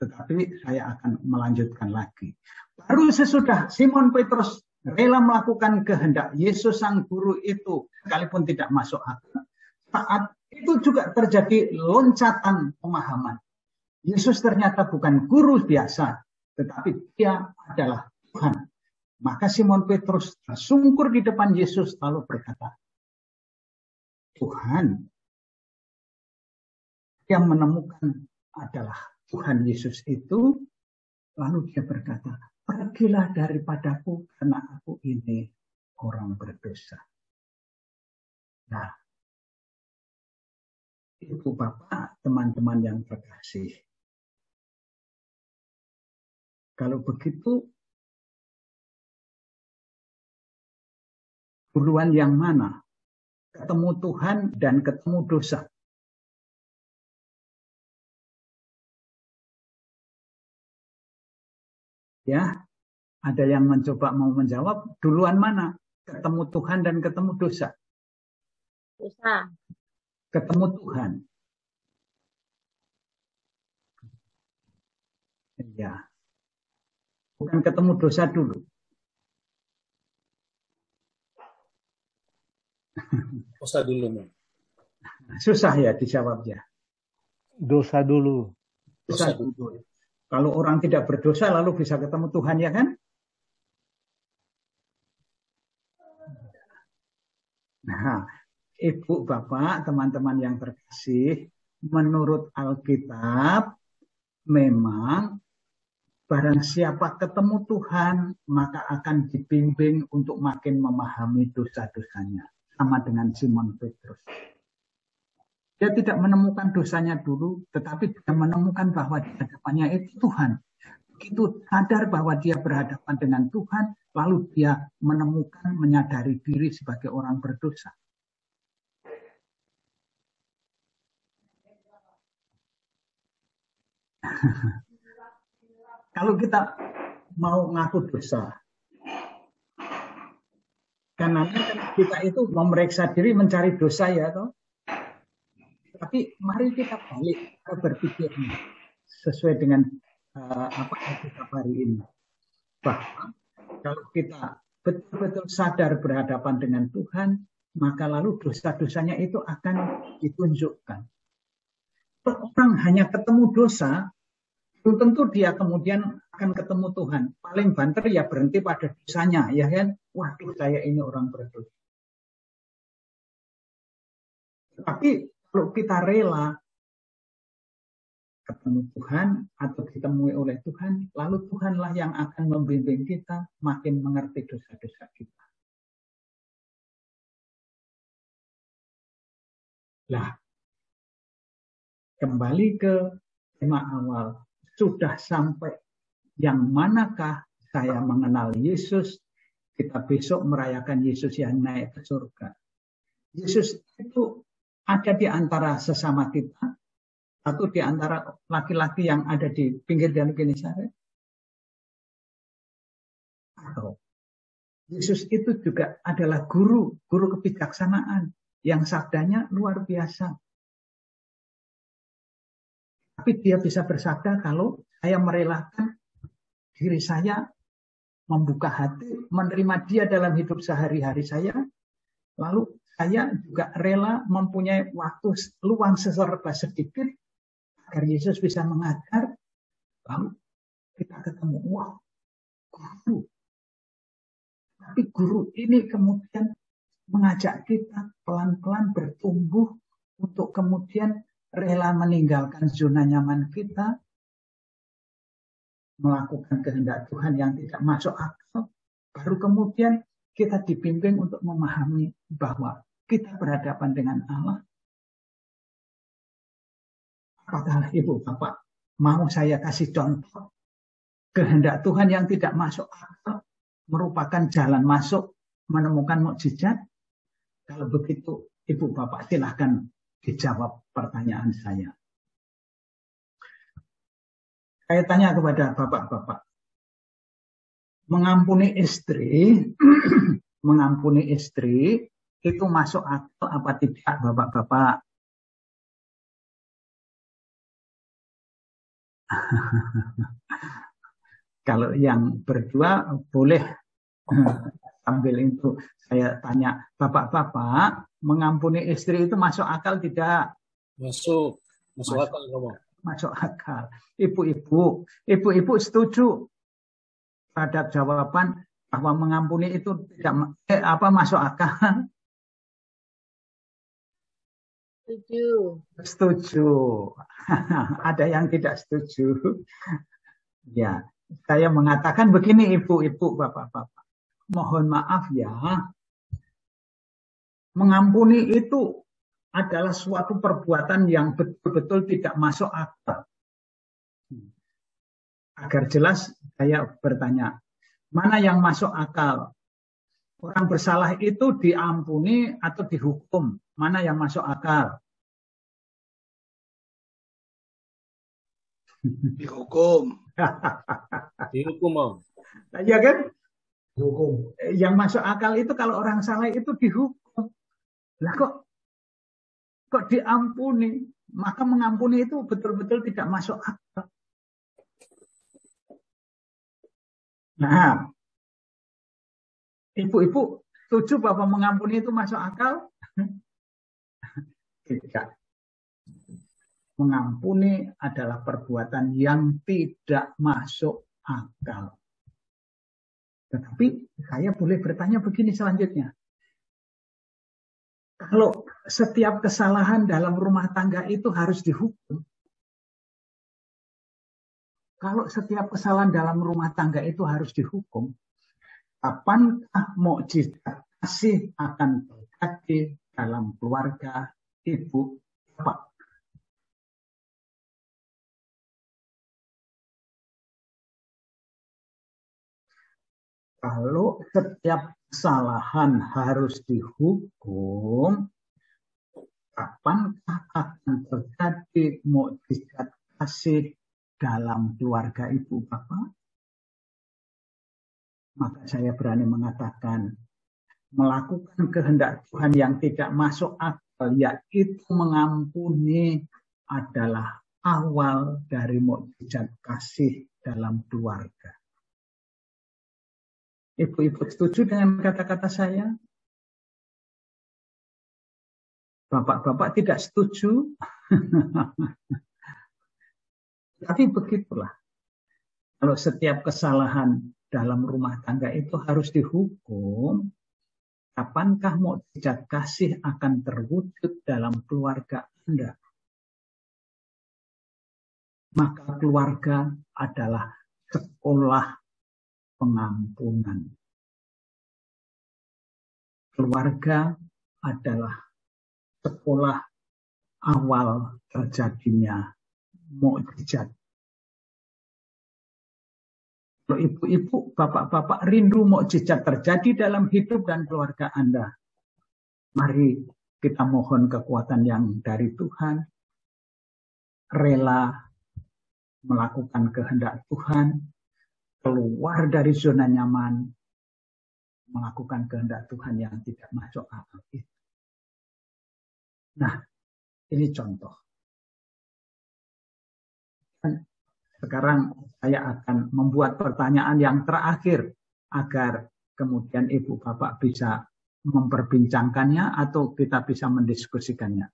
Tetapi saya akan melanjutkan lagi. Baru sesudah Simon Petrus rela melakukan kehendak Yesus Sang Guru itu, sekalipun tidak masuk akal, saat itu juga terjadi loncatan pemahaman. Yesus ternyata bukan guru biasa, tetapi dia adalah Tuhan. Maka Simon Petrus tersungkur di depan Yesus lalu berkata, Tuhan, yang menemukan adalah Tuhan Yesus itu, lalu dia berkata, pergilah daripadaku karena aku ini orang berdosa. Nah, Ibu Bapak, teman-teman yang terkasih, kalau begitu, duluan yang mana? Ketemu Tuhan dan ketemu dosa. Ya, ada yang mencoba mau menjawab, duluan mana? Ketemu Tuhan dan ketemu dosa. Dosa. Ketemu Tuhan. Ya. Bukan ketemu dosa dulu. Dosa dulu, Mas. Susah ya dijawabnya. Dosa dulu. Dosa dulu. Kalau orang tidak berdosa lalu bisa ketemu Tuhan, ya kan? Nah, Ibu, Bapak, teman-teman yang terkasih, menurut Alkitab, memang barang siapa ketemu Tuhan, maka akan dibimbing untuk makin memahami dosa-dosanya. Sama dengan Simon Petrus. Dia tidak menemukan dosanya dulu, tetapi dia menemukan bahwa di hadapannya itu Tuhan. Begitu sadar bahwa dia berhadapan dengan Tuhan, lalu dia menemukan, menyadari diri sebagai orang berdosa. Kalau kita mau ngaku dosa, Karena kita itu memeriksa diri mencari dosa ya toh. Tapi mari kita balik ke berpikir sesuai dengan apa yang kita hari ini. Bahwa kalau kita betul-betul sadar berhadapan dengan Tuhan, maka lalu dosa-dosanya itu akan ditunjukkan. Orang hanya ketemu dosa, belum tentu dia kemudian akan ketemu Tuhan. Paling banter ya berhenti pada dosanya, ya kan? Waduh, saya ini orang berdosa. Tapi kalau kita rela ketemu Tuhan atau ditemui oleh Tuhan, lalu Tuhanlah yang akan membimbing kita makin mengerti dosa-dosa kita. Nah, kembali ke tema awal, sudah sampai yang manakah saya mengenal Yesus? Kita besok merayakan Yesus yang naik ke surga. Yesus itu ada di antara sesama kita, atau di antara laki-laki yang ada di pinggir Danau Genesaret. Atau Yesus itu juga adalah guru kebijaksanaan yang sabdanya luar biasa. Tapi dia bisa bersabda kalau saya merelakan diri saya, membuka hati, menerima dia dalam hidup sehari-hari saya, lalu saya juga rela mempunyai waktu luang seserba sedikit agar Yesus bisa mengajar. Lalu kita ketemu, wah, guru. Tapi guru ini kemudian mengajak kita pelan-pelan bertumbuh untuk kemudian rela meninggalkan zona nyaman kita, melakukan kehendak Tuhan yang tidak masuk akal, baru kemudian kita dibimbing untuk memahami bahwa kita berhadapan dengan Allah. Apakah Ibu Bapak mau saya kasih contoh kehendak Tuhan yang tidak masuk akal merupakan jalan masuk menemukan mukjizat? Kalau begitu Ibu Bapak silahkan dijawab pertanyaan saya. Saya tanya kepada Bapak-Bapak, mengampuni istri itu masuk akal apa tidak, Bapak-Bapak? Kalau yang berdua boleh sambil itu saya tanya, Bapak-Bapak, mengampuni istri itu masuk akal tidak? Masuk akal kamu. Masuk akal. Ibu-ibu setuju terhadap jawaban bahwa mengampuni itu tidak masuk akal? Setuju. Ada yang tidak setuju. Ya, saya mengatakan begini ibu-ibu, bapak-bapak. Mohon maaf ya. Mengampuni itu adalah suatu perbuatan yang betul-betul tidak masuk akal. Agar jelas saya bertanya, mana yang masuk akal? Orang bersalah itu diampuni atau dihukum? Mana yang masuk akal? Dihukum. Dihukum, Om. Ya kan? Hukum. Yang masuk akal itu kalau orang salah itu dihukum. Lah kok diampuni? Maka mengampuni itu betul-betul tidak masuk akal. Nah, ibu-ibu setuju bahwa mengampuni itu masuk akal? Tidak. Mengampuni adalah perbuatan yang tidak masuk akal. Tetapi saya boleh bertanya begini selanjutnya. Kalau setiap kesalahan dalam rumah tangga itu harus dihukum, kalau setiap kesalahan dalam rumah tangga itu harus dihukum, kapankah mukjizat kasih akan terjadi dalam keluarga ibu bapak? Kalau setiap kesalahan harus dihukum, kapankah akan terjadi mukjizat kasih dalam keluarga ibu bapak? Maka saya berani mengatakan melakukan kehendak Tuhan yang tidak masuk akal, yaitu mengampuni, adalah awal dari mukjizat kasih dalam keluarga. Ibu-ibu setuju dengan kata-kata saya? Bapak-bapak tidak setuju? Tapi begitulah. Kalau setiap kesalahan dalam rumah tangga itu harus dihukum, kapankah mukjizat kasih akan terwujud dalam keluarga Anda? Maka keluarga adalah sekolah pengampunan. Keluarga adalah sekolah awal terjadinya mukjizat. Kalau ibu-ibu, bapak-bapak rindu mukjizat terjadi dalam hidup dan keluarga Anda, mari kita mohon kekuatan yang dari Tuhan, rela melakukan kehendak Tuhan, keluar dari zona nyaman, melakukan kehendak Tuhan yang tidak masuk akal itu. Nah, ini contoh. Sekarang saya akan membuat pertanyaan yang terakhir agar kemudian ibu bapak bisa memperbincangkannya atau kita bisa mendiskusikannya.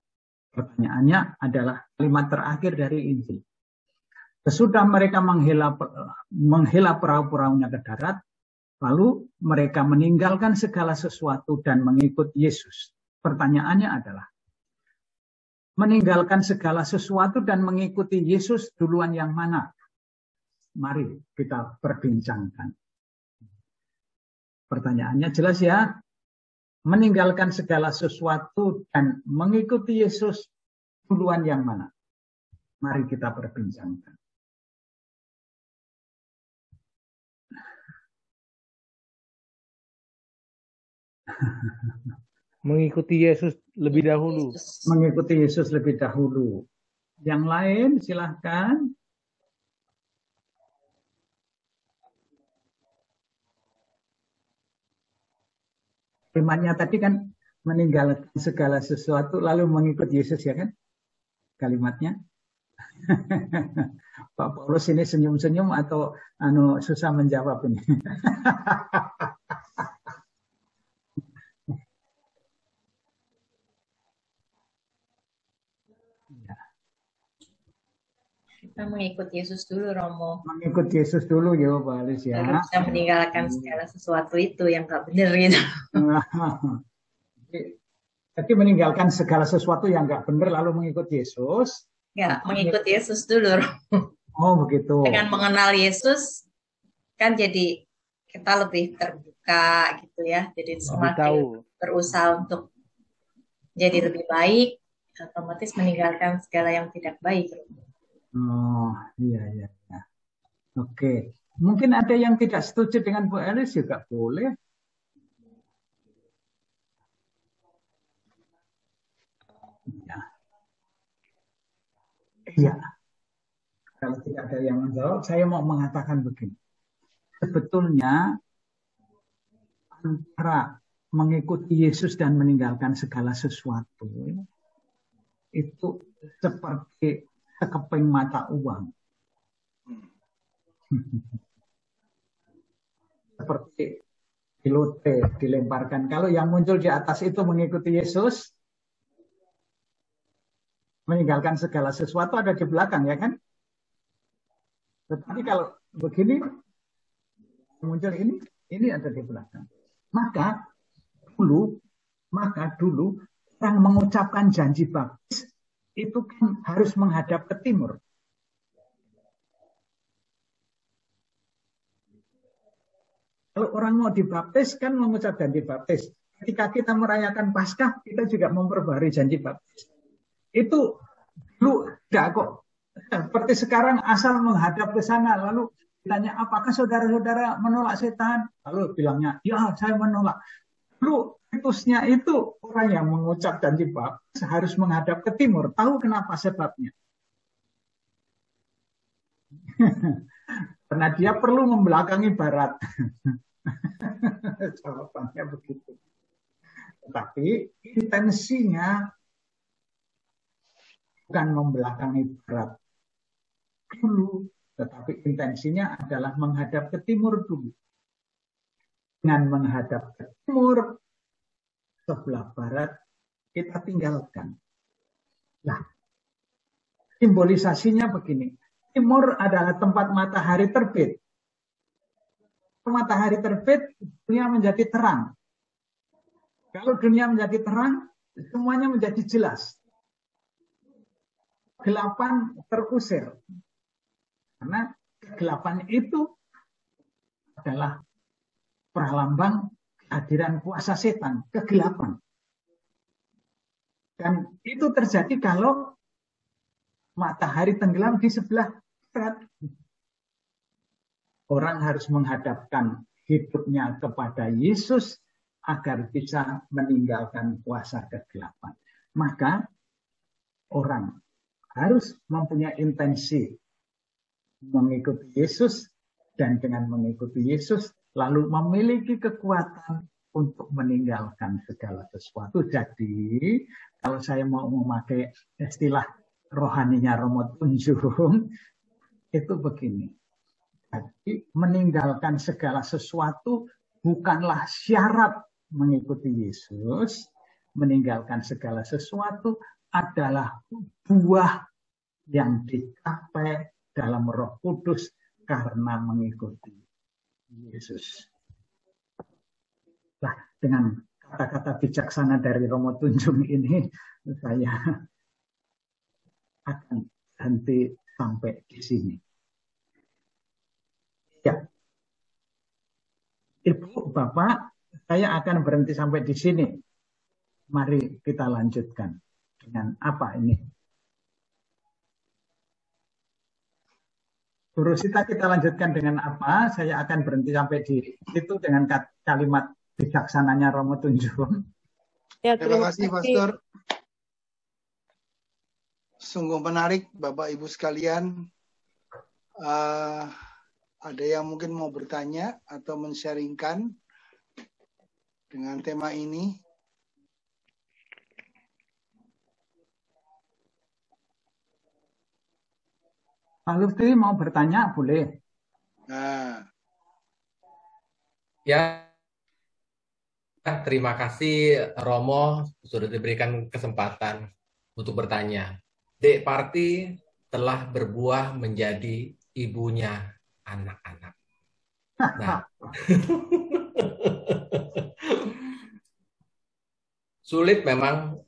Pertanyaannya adalah kalimat terakhir dari Injil. Sesudah mereka menghela perahu-perahunya ke darat, lalu mereka meninggalkan segala sesuatu dan mengikut Yesus. Pertanyaannya adalah, meninggalkan segala sesuatu dan mengikuti Yesus duluan yang mana? Mari kita perbincangkan. Pertanyaannya jelas ya. Meninggalkan segala sesuatu dan mengikuti Yesus duluan yang mana? Mari kita perbincangkan. Mengikuti Yesus lebih dahulu. Mengikuti Yesus lebih dahulu. Yang lain silahkan. Kalimatnya tadi kan meninggalkan segala sesuatu lalu mengikut Yesus ya kan? Kalimatnya. Pak Paulus ini senyum-senyum atau susah menjawab ini? Kita mengikut Yesus dulu, Romo. Mengikut Yesus dulu ya, Pak Alis ya. Lalu bisa meninggalkan segala sesuatu itu yang nggak benar gitu. Jadi meninggalkan segala sesuatu yang nggak benar lalu mengikut Yesus. Ya, mengikut Yesus dulu, Romo. Oh begitu. Dengan mengenal Yesus kan jadi kita lebih terbuka gitu ya. Jadi semakin berusaha untuk jadi lebih baik, otomatis meninggalkan segala yang tidak baik. Oh iya. Oke. Mungkin ada yang tidak setuju dengan Bu Elis juga boleh. Iya. Kalau tidak ada yang menjawab, saya mau mengatakan begini. Sebetulnya antara mengikuti Yesus dan meninggalkan segala sesuatu itu seperti sekeping mata uang. Seperti di lotre dilemparkan. Kalau yang muncul di atas itu mengikuti Yesus, meninggalkan segala sesuatu ada di belakang ya kan? Tetapi kalau begini muncul ini ada di belakang. Maka dulu orang mengucapkan janji baptis itu kan harus menghadap ke timur. Kalau orang mau dibaptis kan mengucap janji baptis. Ketika kita merayakan Paskah, kita juga memperbarui janji baptis. Itu dulu tidak kok seperti sekarang asal menghadap ke sana lalu ditanya apakah saudara-saudara menolak setan? Lalu bilangnya, ya saya menolak. Dulu ritusnya itu orang yang mengucap janji baptis harus menghadap ke timur. Tahu kenapa sebabnya? Karena dia perlu membelakangi barat. Jawabannya begitu. Tetapi intensinya bukan membelakangi barat dulu, tetapi intensinya adalah menghadap ke timur dulu. Dengan menghadap ke timur, sebelah barat kita tinggalkan. Nah, simbolisasinya begini. Timur adalah tempat matahari terbit. Matahari terbit, dunia menjadi terang. Kalau dunia menjadi terang, semuanya menjadi jelas. Kegelapan terusir. Karena kegelapan itu adalah pralambang kehadiran kuasa setan, kegelapan. Dan itu terjadi kalau matahari tenggelam di sebelah barat. Orang harus menghadapkan hidupnya kepada Yesus agar bisa meninggalkan kuasa kegelapan. Maka orang harus mempunyai intensi mengikuti Yesus, dan dengan mengikuti Yesus lalu memiliki kekuatan untuk meninggalkan segala sesuatu. Jadi kalau saya mau memakai istilah rohaninya Romo Tunjung, itu begini. Jadi meninggalkan segala sesuatu bukanlah syarat mengikuti Yesus. Meninggalkan segala sesuatu adalah buah yang dicapai dalam Roh Kudus karena mengikuti Yesus. Nah, dengan kata-kata bijaksana dari Romo Tunjung ini, saya akan berhenti sampai di sini. Ya, Ibu, Bapak, saya akan berhenti sampai di sini. Mari kita lanjutkan dengan apa ini? Guru Sita, kita lanjutkan dengan apa? Saya akan berhenti sampai di situ dengan kalimat bijaksananya Romo Tunjung. Ya, terima kasih, Pastor. Sungguh menarik, Bapak Ibu sekalian. Ada yang mungkin mau bertanya atau men-sharingkan dengan tema ini? Pak Lutfi mau bertanya, boleh? Nah. Ya, terima kasih Romo sudah diberikan kesempatan untuk bertanya. Dek Parti telah berbuah menjadi ibunya anak-anak. Nah, sulit memang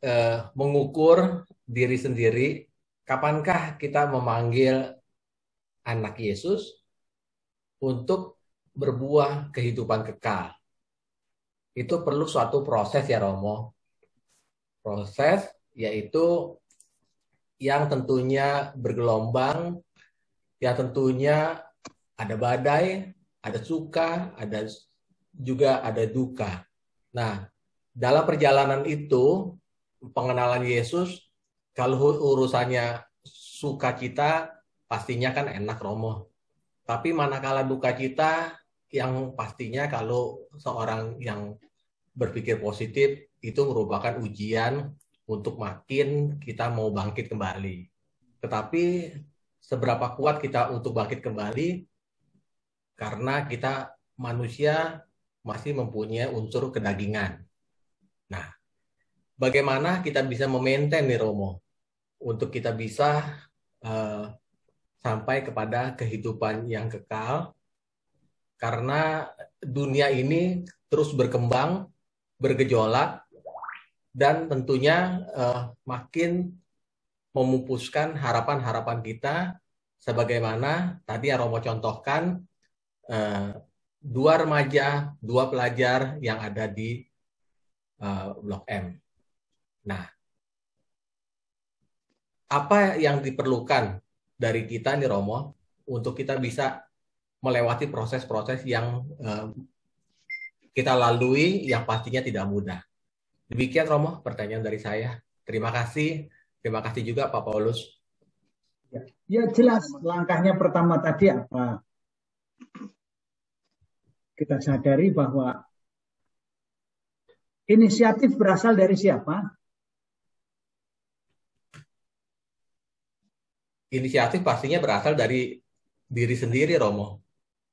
mengukur diri sendiri. Kapankah kita memanggil anak Yesus untuk berbuah kehidupan kekal? Itu perlu suatu proses ya Romo. Proses yaitu yang tentunya bergelombang, yang tentunya ada badai, ada suka, juga ada duka. Nah, dalam perjalanan itu, pengenalan Yesus, kalau urusannya sukacita, pastinya kan enak Romo. Tapi manakala duka cita, yang pastinya kalau seorang yang berpikir positif, itu merupakan ujian untuk makin kita mau bangkit kembali. Tetapi seberapa kuat kita untuk bangkit kembali, karena kita manusia masih mempunyai unsur kedagingan. Nah, bagaimana kita bisa memaintain nih Romo, untuk kita bisa sampai kepada kehidupan yang kekal, karena dunia ini terus berkembang, bergejolak, dan tentunya makin memupuskan harapan-harapan kita, sebagaimana tadi yang Romo contohkan, dua remaja, dua pelajar yang ada di Blok M. Nah, apa yang diperlukan dari kita nih Romo untuk kita bisa melewati proses-proses yang kita lalui yang pastinya tidak mudah. Demikian Romo pertanyaan dari saya. Terima kasih juga Pak Paulus. Ya jelas, langkahnya pertama tadi apa? Kita sadari bahwa Inisiatif berasal dari siapa? Inisiatif pastinya berasal dari diri sendiri, Romo.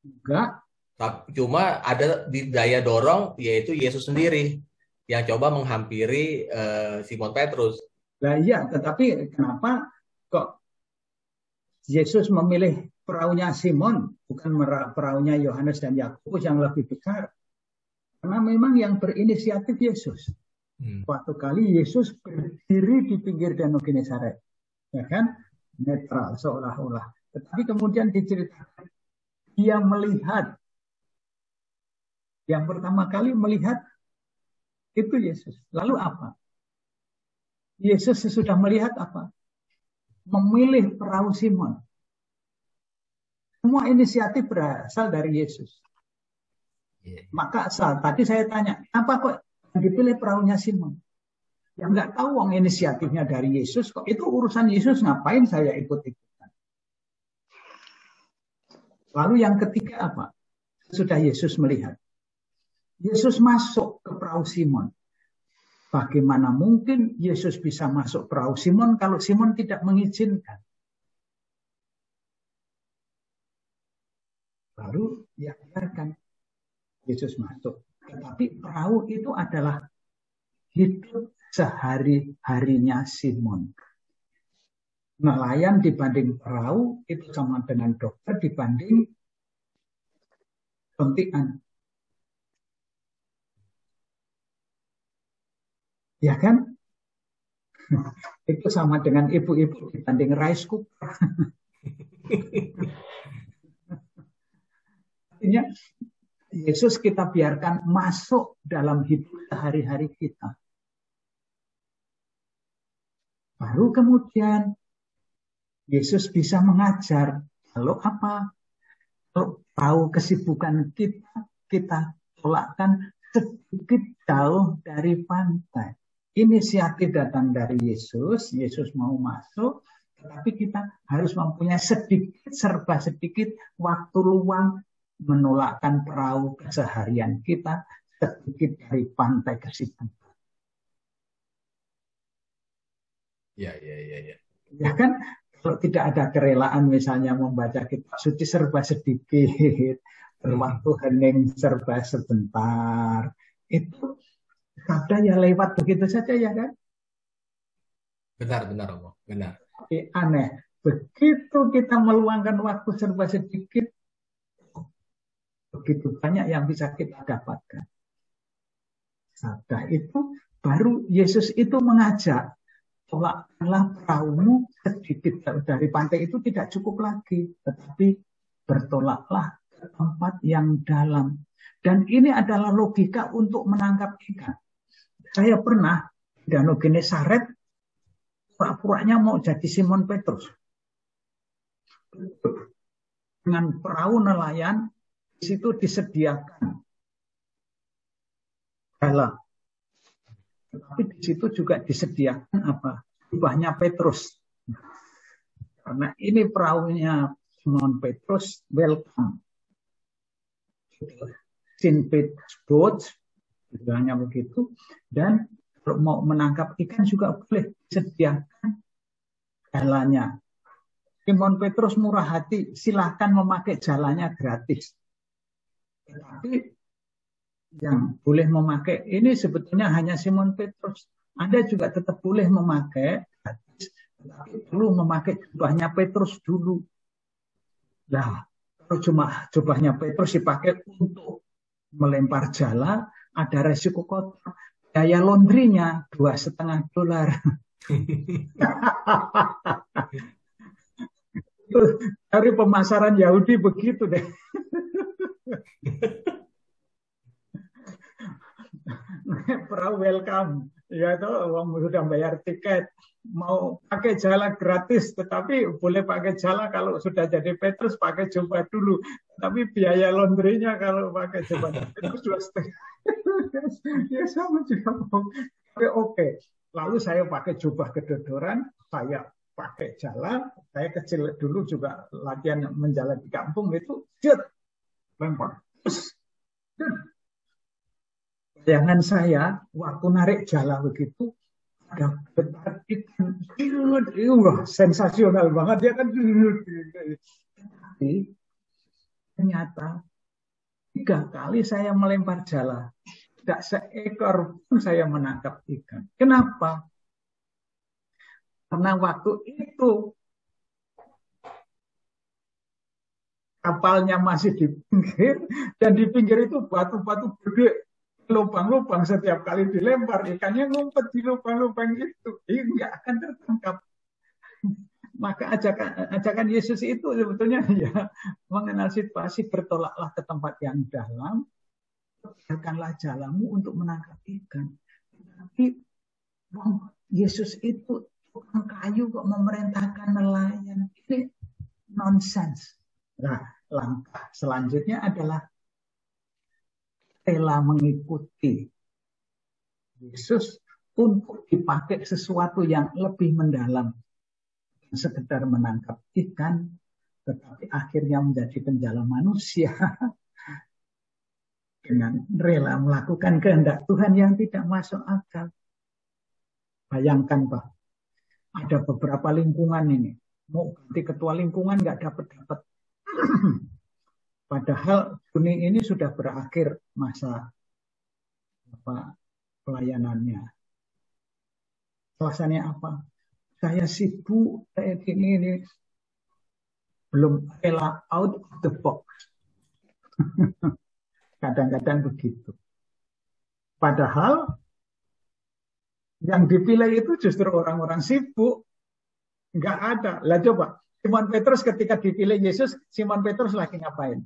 Enggak. Cuma ada di daya dorong, yaitu Yesus sendiri yang coba menghampiri Simon Petrus. Nah iya, tetapi kenapa kok Yesus memilih perahunya Simon, bukan perahunya Yohanes dan Yakobus yang lebih besar? Karena memang yang berinisiatif Yesus. Suatu kali Yesus berdiri di pinggir Danau Genesaret, ya kan? Netral seolah-olah. Tetapi kemudian diceritakan dia melihat. Yang pertama kali melihat itu Yesus. Lalu apa? Yesus sesudah melihat apa? Memilih perahu Simon. Semua inisiatif berasal dari Yesus. Maka tadi saya tanya, apa kok dipilih perahunya Simon? Yang nggak tahu wong inisiatifnya dari Yesus, kok itu urusan Yesus, ngapain saya ikut-ikutan? Lalu yang ketiga apa? Sudah Yesus melihat. Yesus masuk ke perahu Simon. Bagaimana mungkin Yesus bisa masuk perahu Simon kalau Simon tidak mengizinkan? Lalu ya biarkan Yesus masuk. Tetapi perahu itu adalah hidup sehari-harinya Simon. Nelayan dibanding perahu itu sama dengan dokter dibanding suntikan. Ya kan? Itu sama dengan ibu-ibu dibanding rice cooker. Artinya Yesus kita biarkan masuk dalam hidup sehari-hari kita. Baru kemudian Yesus bisa mengajar. Lalu apa? Kalau tahu kesibukan kita, kita tolakkan sedikit jauh dari pantai. Inisiatif datang dari Yesus. Yesus mau masuk, tetapi kita harus mempunyai sedikit, serba sedikit waktu luang menolakkan perahu keseharian kita sedikit dari pantai kesibukan. Ya. Ya kan? Kalau tidak ada kerelaan misalnya membaca kitab suci serba sedikit, berwaktu hening serba sebentar, itu sabda ya lewat begitu saja ya kan? Benar, Romo. Benar. Tapi aneh, begitu kita meluangkan waktu serba sedikit, begitu banyak yang bisa kita dapatkan. Sabda itu baru Yesus itu mengajak, tolakkanlah perahumu sedikit dari pantai itu tidak cukup lagi, tetapi bertolaklah ke tempat yang dalam. Dan ini adalah logika untuk menangkap ikan. Saya pernah di Danau Genesaret, pura-puranya mau jadi Simon Petrus. Dengan perahu nelayan, di situ disediakan galah. Tetapi di situ juga disediakan apa? Jubahnya Petrus. Karena ini perahunya Simon Petrus, welcome. Sin Petrus boat, jubahnya begitu. Dan kalau mau menangkap ikan juga boleh disediakan galanya. Simon Petrus murah hati, silahkan memakai jalannya gratis. Tetapi yang boleh memakai ini sebetulnya hanya Simon Petrus. Anda juga tetap boleh memakai, tetapi perlu memakai jubahnya Petrus dulu. Nah, kalau cuma jubahnya Petrus dipakai untuk melempar jala, ada resiko kotor. Daya laundrynya $2,5. Dari pemasaran Yahudi begitu deh. Perahu welcome, ya itu sudah bayar tiket, mau pakai jala gratis, tetapi boleh pakai jala kalau sudah jadi Petrus pakai jubah dulu, tapi biaya laundrynya kalau pakai jubah Petrus $2,5. Ya sama juga mau. Oke. Lalu saya pakai jubah kedodoran, saya pakai jala, saya kecil dulu juga latihan menjala di kampung itu, lempar. Bayangan saya waktu narik jala begitu ada bentar ikan, wah sensasional banget dia kan. Tapi ternyata 3 kali saya melempar jala, tidak seekor pun saya menangkap ikan. Kenapa? Karena waktu itu kapalnya masih di pinggir, dan di pinggir itu batu-batu gede, lubang-lubang, setiap kali dilempar ikannya ngumpet di lubang-lubang itu, nggak akan tertangkap. Maka ajakan Yesus itu sebetulnya ya mengenal situasi, bertolaklah ke tempat yang dalam, biarkanlah jalamu untuk menangkap ikan. Tapi Yesus itu tukang kayu kok memerintahkan nelayan, ini nonsense. Nah, langkah selanjutnya adalah rela mengikuti Yesus untuk dipakai sesuatu yang lebih mendalam, sekedar menangkap ikan, tetapi akhirnya menjadi penjala manusia dengan rela melakukan kehendak Tuhan yang tidak masuk akal. Bayangkan Pak, ada beberapa lingkungan ini, mau ganti ketua lingkungan nggak dapat. Padahal Juni ini sudah berakhir masa pelayanannya. Alasannya apa? Saya sibuk, saya ini belum rela out of the box. Kadang-kadang begitu. Padahal yang dipilih itu justru orang-orang sibuk. Nggak ada. Lah coba, Simon Petrus ketika dipilih Yesus, Simon Petrus lagi ngapain?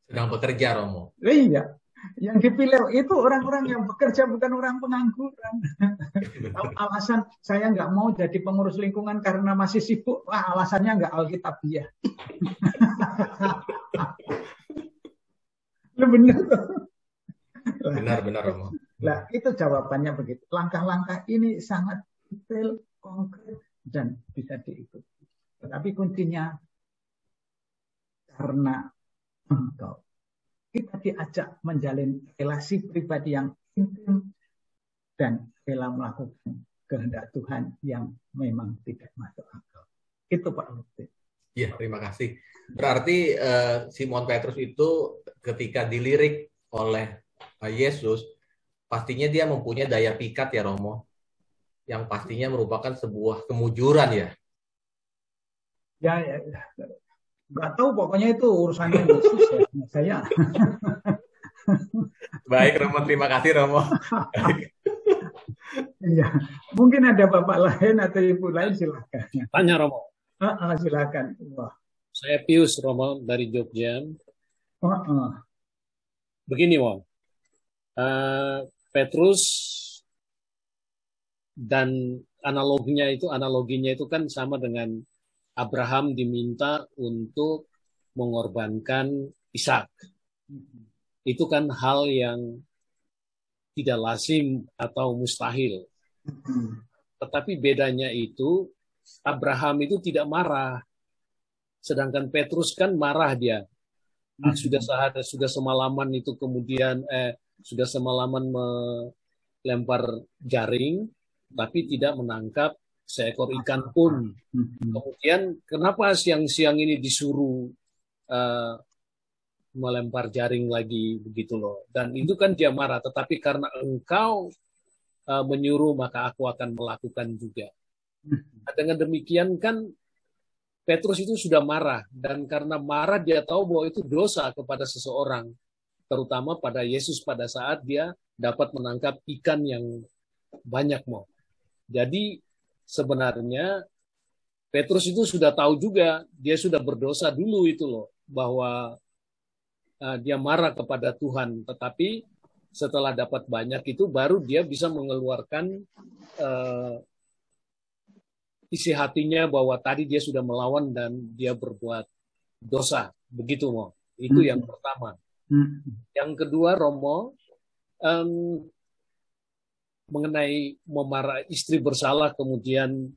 Sedang bekerja, Romo. Iya. Yang dipilih itu orang-orang yang bekerja, bukan orang pengangguran. Alasan saya nggak mau jadi pengurus lingkungan karena masih sibuk. Wah, alasannya nggak alkitabiah. Benar. Benar, Romo. Nah, itu jawabannya begitu. Langkah-langkah ini sangat detail, konkret, dan bisa diikuti. Tetapi kuncinya karena engkau, kita diajak menjalin relasi pribadi yang intim dan rela melakukan kehendak Tuhan yang memang tidak masuk akal. Itu Pak Lutfi. Iya, terima kasih. Berarti Simon Petrus itu ketika dilirik oleh Yesus, pastinya dia mempunyai daya pikat ya Romo, yang pastinya merupakan sebuah kemujuran ya. Ya, nggak tahu, pokoknya itu urusannya Yesus ya. Saya. Baik Romo, terima kasih Romo. Ya, mungkin ada bapak lain atau ibu lain, silakan. Tanya Romo. Silakan. Wah. Saya Pius Romo dari Jogja. Begini Romo, Petrus dan analoginya itu kan sama dengan Abraham diminta untuk mengorbankan Ishak. Itu kan hal yang tidak lazim atau mustahil. Tetapi bedanya itu, Abraham itu tidak marah. Sedangkan Petrus kan marah dia. Sudah semalaman itu kemudian sudah semalaman melempar jaring, tapi tidak menangkap seekor ikan pun. Kemudian kenapa siang-siang ini disuruh melempar jaring lagi begitu loh. Dan itu kan dia marah, tetapi karena engkau menyuruh maka aku akan melakukan juga. Dengan demikian kan Petrus itu sudah marah, dan karena marah dia tahu bahwa itu dosa kepada seseorang, terutama pada Yesus pada saat dia dapat menangkap ikan yang banyak mau. Jadi sebenarnya Petrus itu sudah tahu juga, dia sudah berdosa dulu itu loh, bahwa dia marah kepada Tuhan, tetapi setelah dapat banyak itu baru dia bisa mengeluarkan isi hatinya bahwa tadi dia sudah melawan dan dia berbuat dosa. Begitu Mo. Itu yang pertama. Yang kedua Romo, mengenai memarah istri bersalah kemudian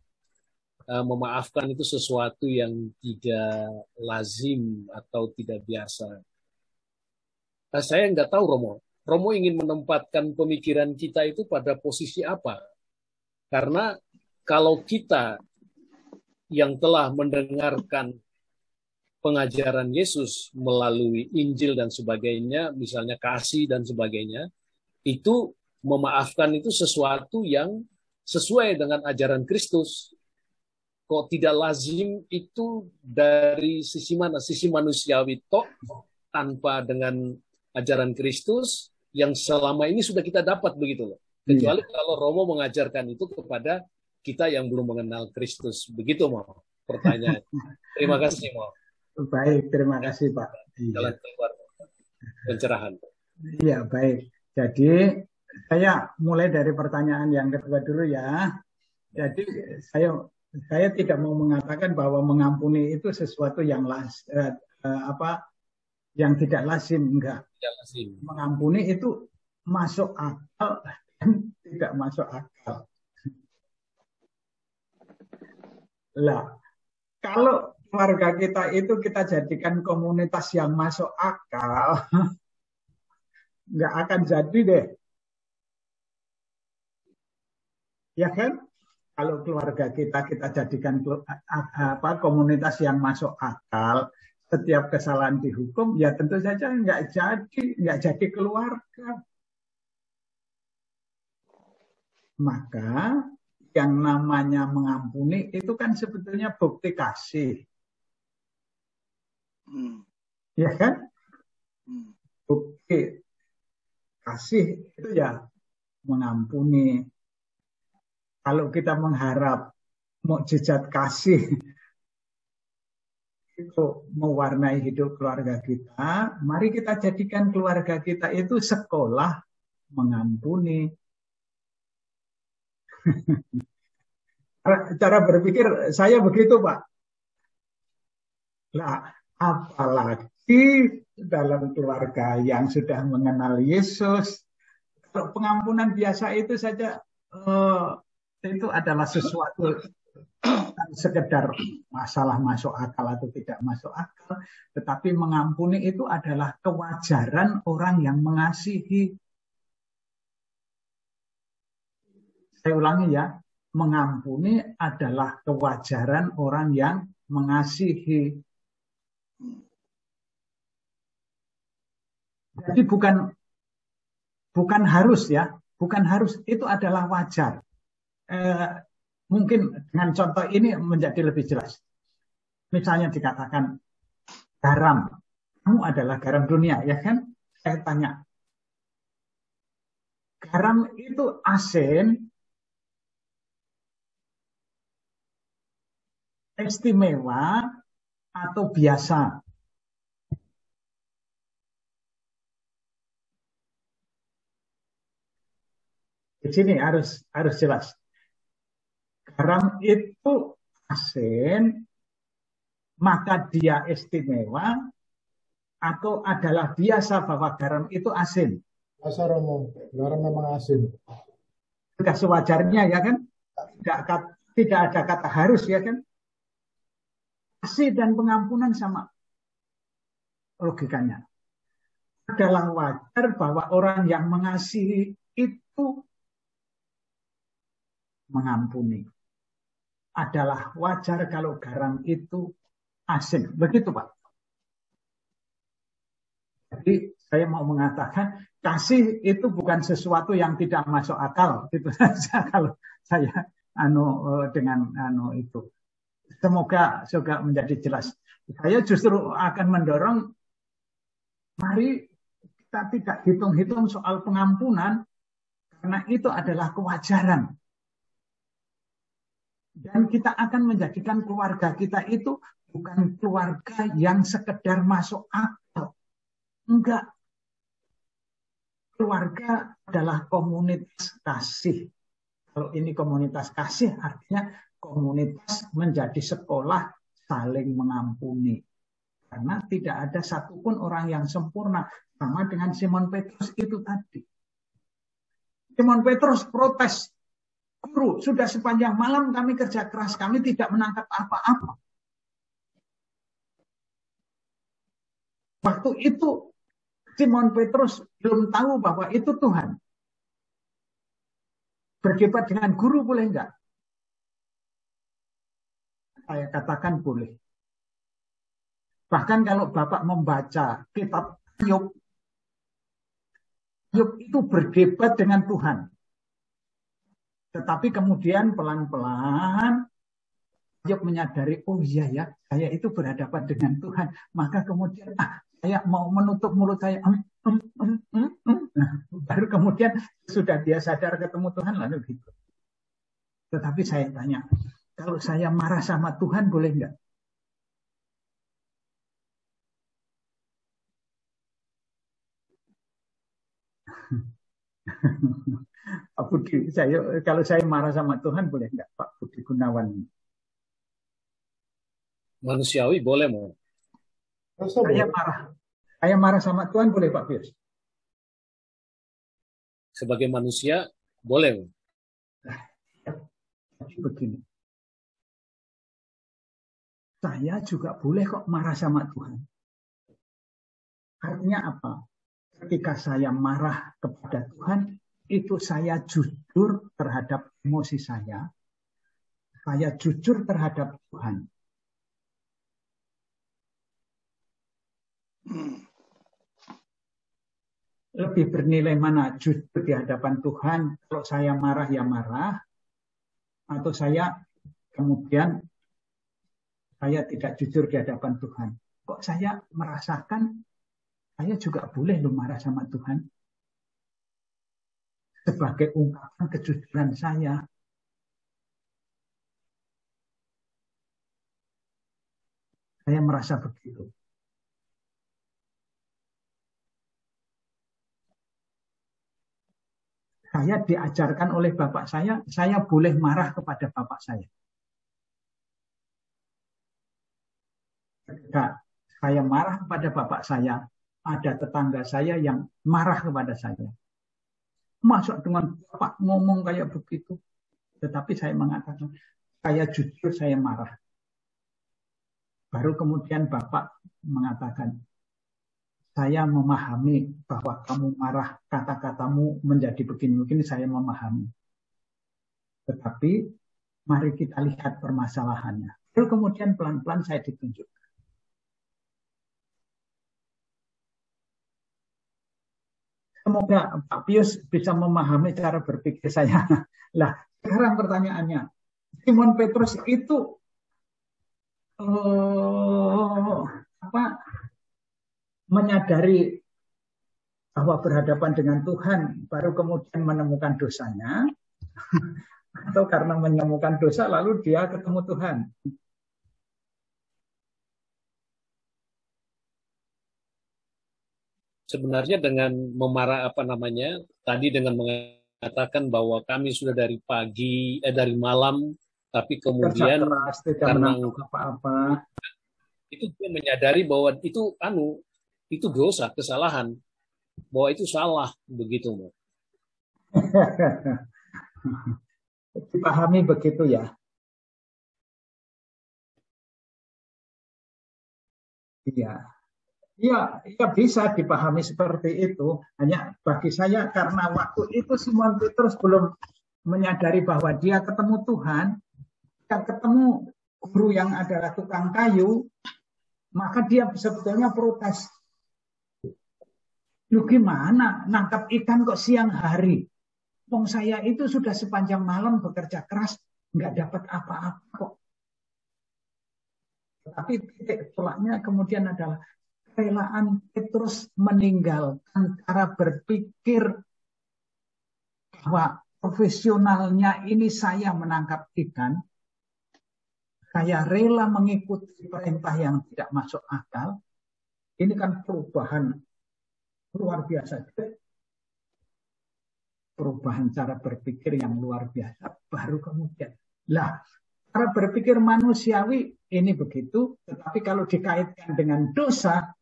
memaafkan itu sesuatu yang tidak lazim atau tidak biasa. Saya nggak tahu Romo, Romo ingin menempatkan pemikiran kita itu pada posisi apa? Karena kalau kita yang telah mendengarkan pengajaran Yesus melalui Injil dan sebagainya, misalnya kasih dan sebagainya, itu memaafkan itu sesuatu yang sesuai dengan ajaran Kristus. Kok tidak lazim itu dari sisi mana? Sisi manusiawi toh, tanpa dengan ajaran Kristus yang selama ini sudah kita dapat begitu loh. Kecuali kalau Romo mengajarkan itu kepada kita yang belum mengenal Kristus. Begitu mau pertanyaan. Terima kasih mau. Baik, terima kasih Pak. Jalan keluar pencerahan. Iya, baik. Jadi saya mulai dari pertanyaan yang kedua dulu ya. Jadi saya tidak mau mengatakan bahwa mengampuni itu sesuatu yang yang tidak lazim, enggak. Tidak lazim. Mengampuni itu masuk akal dan tidak masuk akal. Lah, kalau keluarga kita itu kita jadikan komunitas yang masuk akal, nggak akan jadi deh. Ya kan? Kalau keluarga kita jadikan komunitas yang masuk akal, setiap kesalahan dihukum, ya tentu saja nggak jadi keluarga. Maka yang namanya mengampuni itu kan sebetulnya bukti kasih. Ya kan? Bukti kasih itu ya mengampuni. Kalau kita mengharap mukjizat kasih itu mewarnai hidup keluarga kita, mari kita jadikan keluarga kita itu sekolah mengampuni. Cara berpikir saya begitu, Pak. Nah, apalagi dalam keluarga yang sudah mengenal Yesus, kalau pengampunan biasa itu saja itu adalah sesuatu sekedar masalah masuk akal atau tidak masuk akal, tetapi mengampuni itu adalah kewajaran orang yang mengasihi. Saya ulangi ya, mengampuni adalah kewajaran orang yang mengasihi. Jadi bukan harus ya, bukan harus, itu adalah wajar. Mungkin dengan contoh ini menjadi lebih jelas. Misalnya dikatakan garam, kamu adalah garam dunia, ya kan? Saya tanya, garam itu asin, istimewa, atau biasa? Di sini harus jelas. Garam itu asin, maka dia istimewa, atau adalah biasa bahwa garam itu asin? Biasa, Romo. Garam memang asin. Sudah sewajarnya ya kan? Tidak ada kata harus ya kan? Kasih dan pengampunan sama logikanya. Adalah wajar bahwa orang yang mengasihi itu mengampuni. Adalah wajar kalau garam itu asin. Begitu, Pak. Jadi saya mau mengatakan kasih itu bukan sesuatu yang tidak masuk akal. Itu saja kalau saya dengan itu. Semoga menjadi jelas. Saya justru akan mendorong, mari kita tidak hitung-hitung soal pengampunan, karena itu adalah kewajaran. Dan kita akan menjadikan keluarga kita itu bukan keluarga yang sekedar masuk akal. Enggak. Keluarga adalah komunitas kasih. Kalau ini komunitas kasih, artinya komunitas menjadi sekolah saling mengampuni. Karena tidak ada satupun orang yang sempurna. Sama dengan Simon Petrus itu tadi. Simon Petrus protes. Guru, sudah sepanjang malam kami kerja keras, kami tidak menangkap apa-apa. Waktu itu Simon Petrus belum tahu bahwa itu Tuhan. Berdebat dengan guru boleh enggak? Saya katakan boleh. Bahkan kalau Bapak membaca kitab Ayub, Ayub itu berdebat dengan Tuhan. Tetapi kemudian pelan-pelan Ayub menyadari, oh iya ya, saya itu berhadapan dengan Tuhan. Maka kemudian saya mau menutup mulut saya. Nah, baru kemudian sudah dia sadar ketemu Tuhan lalu gitu. Tetapi saya tanya, kalau saya marah sama Tuhan boleh enggak? Pak Budi, kalau saya marah sama Tuhan boleh enggak, Pak Budi Gunawan? Manusiawi boleh mau. Saya marah sama Tuhan boleh Pak Pius? Sebagai manusia boleh. Begini, saya juga boleh kok marah sama Tuhan. Artinya apa? Ketika saya marah kepada Tuhan, itu saya jujur terhadap emosi saya jujur terhadap Tuhan. Lebih bernilai mana jujur di hadapan Tuhan, kalau saya marah ya marah, atau saya kemudian saya tidak jujur di hadapan Tuhan. Kok saya merasakan saya juga boleh loh marah sama Tuhan sebagai ungkapan kejujuran saya. Saya merasa begitu. Saya diajarkan oleh bapak saya boleh marah kepada bapak saya. Ketika saya marah kepada bapak saya, ada tetangga saya yang marah kepada saya. Masuk dengan bapak ngomong kayak begitu. Tetapi saya mengatakan, saya jujur saya marah. Baru kemudian bapak mengatakan, saya memahami bahwa kamu marah, kata-katamu menjadi begini-begini, saya memahami. Tetapi mari kita lihat permasalahannya. Lalu kemudian pelan-pelan saya ditunjuk. Semoga Pak Pius bisa memahami cara berpikir saya. Lah, sekarang pertanyaannya, Simon Petrus itu menyadari bahwa berhadapan dengan Tuhan baru kemudian menemukan dosanya, atau karena menemukan dosa lalu dia ketemu Tuhan? Sebenarnya dengan memarah tadi dengan mengatakan bahwa kami sudah dari malam, tapi kemudian keras, karena apa-apa, itu dia menyadari bahwa itu dosa, kesalahan, bahwa itu salah, begitu Mbak. Dipahami begitu ya? Iya, bisa dipahami seperti itu. Hanya bagi saya karena waktu itu Simon Petrus belum menyadari bahwa dia ketemu Tuhan, dia ketemu guru yang adalah tukang kayu, maka dia sebetulnya protes. Lu gimana nangkap ikan kok siang hari? Wong saya itu sudah sepanjang malam bekerja keras, nggak dapat apa-apa kok. Tapi titik tolaknya kemudian adalah kerelaan Petrus meninggalkan cara berpikir bahwa profesionalnya ini saya menangkap ikan, saya rela mengikuti perintah yang tidak masuk akal. Ini kan perubahan luar biasa. Perubahan cara berpikir yang luar biasa. Baru kemudian. Cara berpikir manusiawi ini begitu. Tetapi kalau dikaitkan dengan dosa,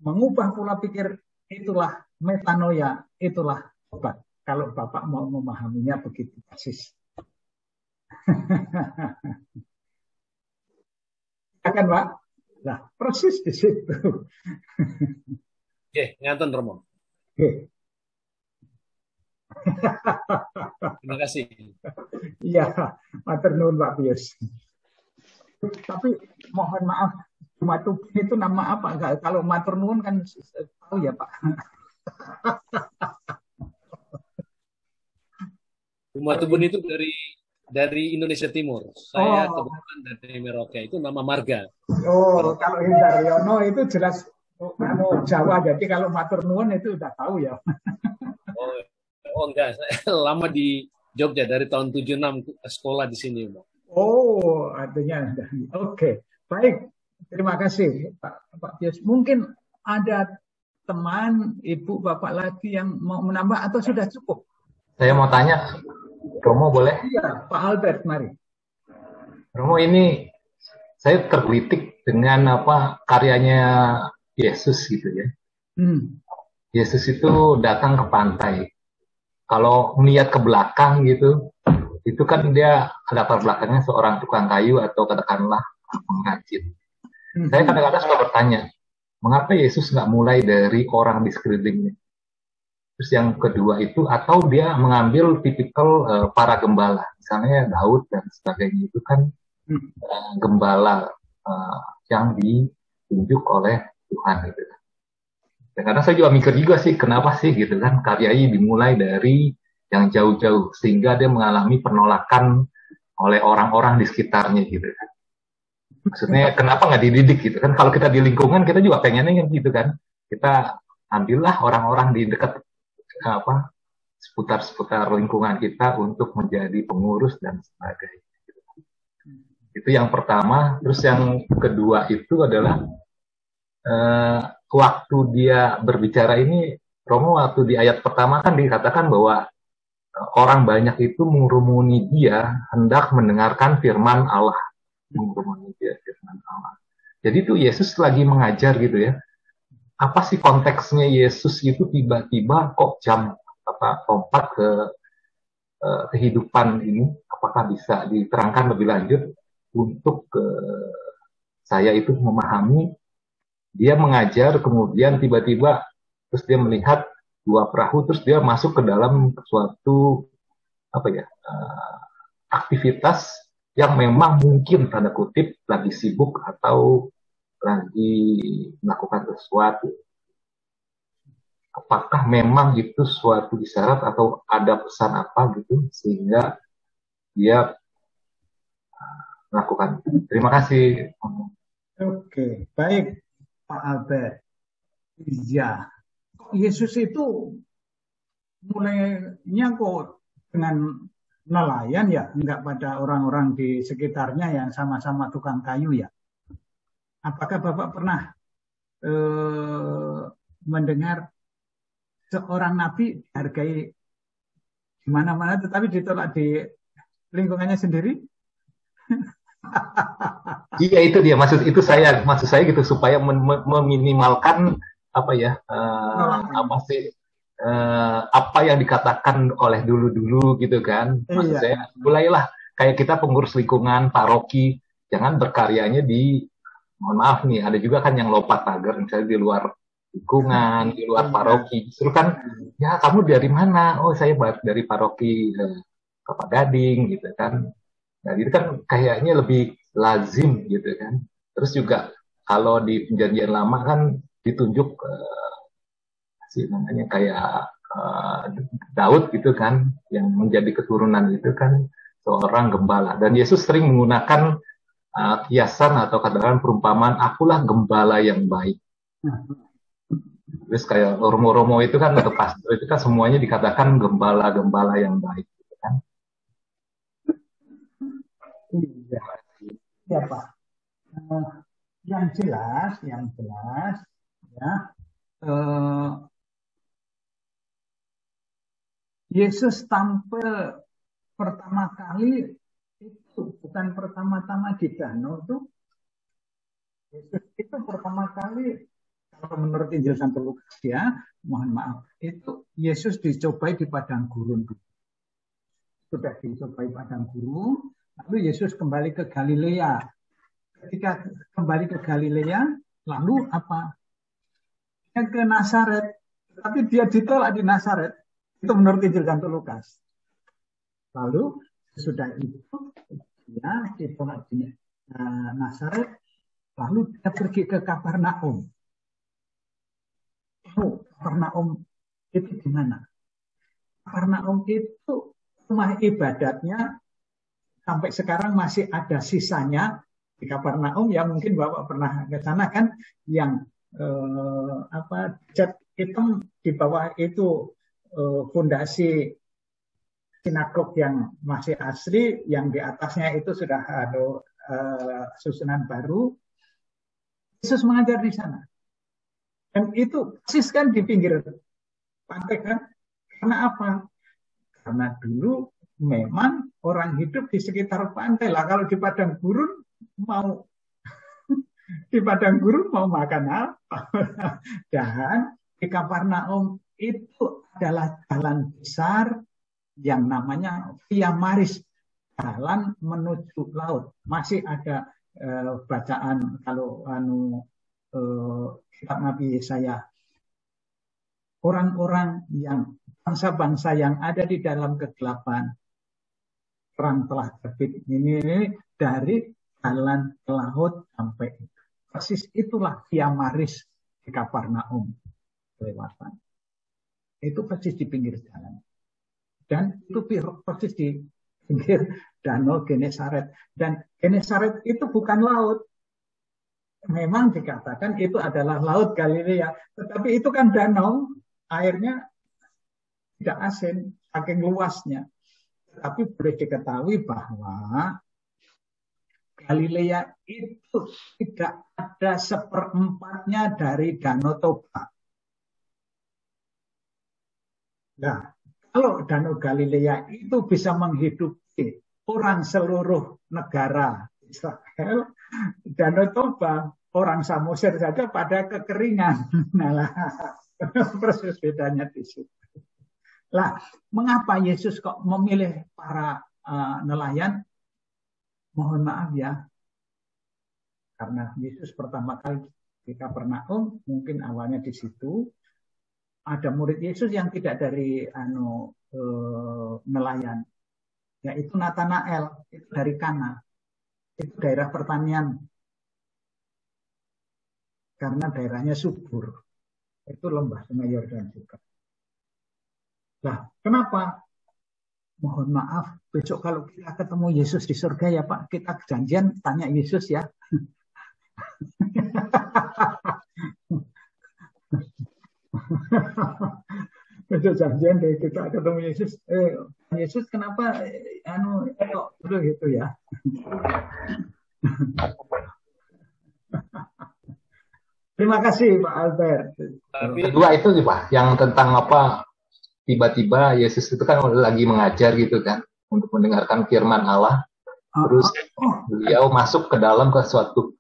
mengubah pola pikir, itulah metanoia, itulah tobat. Kalau Bapak mau memahaminya begitu persis. Akan Pak? Nah, persis di situ. Oke, ngaten Romo. Oke. Terima kasih. Iya, matur nuwun Pak Pius. Tapi mohon maaf, Jumatubin itu nama apa? Enggak, kalau matur nuwun kan tahu ya Pak. Jumatubun itu dari Indonesia Timur. Saya kebetulan dari Merauke, itu nama marga. Oh, kalau Hendaryono itu jelas Jawa, jadi kalau matur nuwun itu udah tahu ya. Oh enggak, saya lama di Jogja dari tahun 76 sekolah di sini, Bang. Oh, artinya oke. Baik, terima kasih Pak Pius. Mungkin ada teman, ibu, bapak lagi yang mau menambah atau sudah cukup? Saya mau tanya, Romo boleh? Iya, Pak Albert, mari. Romo, ini saya tergelitik dengan karyanya Yesus gitu ya. Yesus itu datang ke pantai. Kalau melihat ke belakang gitu, itu kan dia latar belakangnya seorang tukang kayu atau katakanlah pengrajin. Saya kadang-kadang suka bertanya, mengapa Yesus nggak mulai dari orang di sekelilingnya? Terus yang kedua itu, atau dia mengambil tipikal para gembala, misalnya Daud dan sebagainya, itu kan gembala yang ditunjuk oleh Tuhan gitu. Dan karena saya juga mikir juga sih, kenapa sih gitu kan karyanya dimulai dari yang jauh-jauh sehingga dia mengalami penolakan oleh orang-orang di sekitarnya gitu kan. Maksudnya kenapa nggak dididik gitu kan? Kalau kita di lingkungan kita juga pengennya gitu kan. Kita ambillah orang-orang di dekat seputar lingkungan kita untuk menjadi pengurus dan sebagainya. Itu yang pertama. Terus yang kedua itu adalah waktu dia berbicara ini, Romo, waktu di ayat pertama kan dikatakan bahwa orang banyak itu mengurumuni dia hendak mendengarkan firman Allah. Mengurumuni dia firman Allah. Jadi itu Yesus lagi mengajar gitu ya. Apa sih konteksnya Yesus itu tiba-tiba kok lompat ke kehidupan ini? Apakah bisa diterangkan lebih lanjut untuk saya itu memahami? Dia mengajar, kemudian tiba-tiba terus dia melihat dua perahu, terus dia masuk ke dalam suatu aktivitas yang memang mungkin tanda kutip lagi sibuk atau lagi melakukan sesuatu. Apakah memang itu suatu isyarat atau ada pesan apa gitu sehingga dia melakukan itu? Terima kasih. Oke, baik Pak Albert. Iya, Yesus itu mulainya kok dengan nelayan ya, enggak pada orang-orang di sekitarnya yang sama-sama tukang kayu ya. Apakah Bapak pernah mendengar seorang nabi dihargai di mana-mana tetapi ditolak di lingkungannya sendiri? Iya, itu dia maksud saya gitu supaya meminimalkan apa yang dikatakan oleh dulu gitu kan. Maksud saya mulailah kayak kita pengurus lingkungan paroki, jangan berkaryanya mohon maaf nih, ada juga kan yang lompat pagar misalnya di luar lingkungan, di luar paroki. Justru kan ya kamu dari mana? Oh, saya dari paroki Kelapa Gading gitu kan. Nah, itu kan kayaknya lebih lazim gitu kan. Terus juga kalau di Perjanjian Lama kan ditunjuk namanya kayak Daud gitu kan, yang menjadi keturunan itu kan seorang gembala. Dan Yesus sering menggunakan kiasan atau katakan perumpamaan, akulah gembala yang baik. Terus kayak Romo-Romo itu kan atau pastor itu kan semuanya dikatakan gembala-gembala yang baik gitu kan. Iya, ya Pak. Yang jelas ya, Yesus tampil pertama kali itu bukan pertama-tama di danau itu. Yesus itu pertama kali, kalau menurut Injil Santo Lukas ya, mohon maaf, itu Yesus dicobai di padang gurun. Sudah dicobai padang gurun. Lalu Yesus kembali ke Galilea. Ketika kembali ke Galilea, lalu apa? ke Nazaret, tapi dia ditolak di Nazaret. Itu menurut Injil Santo Lukas. Lalu sesudah itu dia ditolak di Nazaret, lalu dia pergi ke Kapernaum. Kapernaum itu di mana? Kapernaum itu rumah ibadatnya sampai sekarang masih ada sisanya di Kapernaum. Ya mungkin Bapak pernah ke sana kan, yang cat hitam di bawah itu fondasi sinagog yang masih asli, yang di atasnya itu sudah ada susunan baru. Yesus mengajar di sana. Dan itu persis kan di pinggir pantai kan. Karena apa? Karena dulu memang orang hidup di sekitar pantai lah. Kalau di padang gurun mau makan apa? Dan di Kapernaum itu adalah jalan besar yang namanya Via Maris, jalan menuju laut. Masih ada bacaan kalau kitab Nabi Yesaya. Orang-orang yang bangsa-bangsa yang ada di dalam kegelapan, terang telah terbit ini dari jalan ke laut sampai itu. Persis itulah Via Maris di Kapernaum kelewatan. Itu persis di pinggir jalan. Dan itu persis di pinggir danau Genesaret. Dan Genesaret itu bukan laut. Memang dikatakan itu adalah laut Galilea. Tetapi itu kan danau, airnya tidak asin, saking luasnya. Tapi boleh diketahui bahwa Galilea itu tidak ada seperempatnya dari Danau Toba. Nah, kalau Danau Galilea itu bisa menghidupi orang seluruh negara Israel, Danau Toba, orang Samosir saja pada kekeringan. Nah, persis bedanya di situ. Lah, mengapa Yesus kok memilih para nelayan? Mohon maaf ya, karena Yesus pertama kali di Kapernaum, mungkin awalnya di situ, ada murid Yesus yang tidak dari nelayan, yaitu Nathanael, itu dari Kana, itu daerah pertanian, karena daerahnya subur, itu lembah Sungai Yordan juga. Nah, kenapa? Mohon maaf, besok kalau kita ketemu Yesus di surga ya Pak, kita janjian tanya Yesus ya. Besok janjian deh kita ketemu Yesus. Yesus kenapa kok dulu gitu ya. Terima kasih Pak Albert. Kedua itu sih Pak, yang tentang apa, tiba-tiba Yesus itu kan lagi mengajar gitu kan, untuk mendengarkan firman Allah. Terus beliau masuk ke dalam ke suatu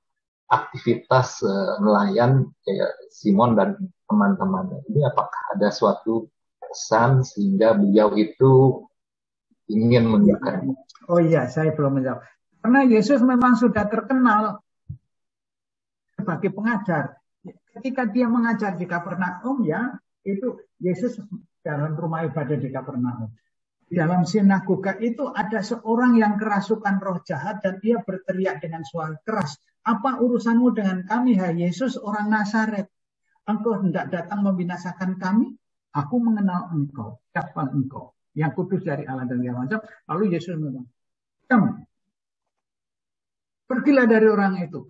aktivitas nelayan kayak Simon dan teman-temannya. Ini apakah ada suatu pesan sehingga beliau itu ingin menunjukkan? Oh iya, saya belum menjawab. Karena Yesus memang sudah terkenal sebagai pengajar. Ketika dia mengajar di Kapernaum ya, itu Yesus dalam rumah ibadah di Kapernaum. Di dalam sinagoga itu ada seorang yang kerasukan roh jahat dan ia berteriak dengan suara keras. Apa urusanmu dengan kami, hai Yesus orang Nazaret? Engkau hendak datang membinasakan kami? Aku mengenal engkau. Siapa engkau? Yang kudus dari Allah dan segala macam. Lalu Yesus bilang, pergilah dari orang itu.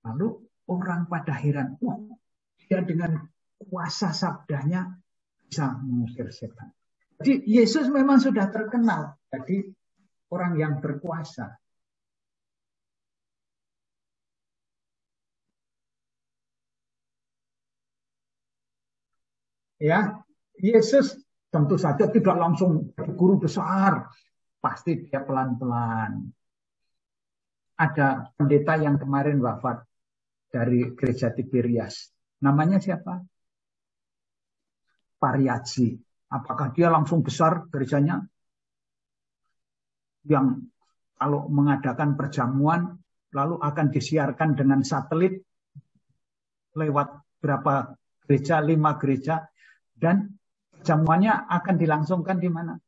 Lalu orang pada heran. Dia dengan kuasa sabdanya bisa mengusir setan. Jadi Yesus memang sudah terkenal jadi orang yang berkuasa. Ya, Yesus tentu saja tidak langsung guru besar, pasti dia pelan-pelan. Ada pendeta yang kemarin wafat dari gereja Tiberias. Namanya siapa? Variasi. Apakah dia langsung besar gerejanya? Yang kalau mengadakan perjamuan lalu akan disiarkan dengan satelit lewat berapa gereja, 5 gereja, dan perjamuannya akan dilangsungkan di mana?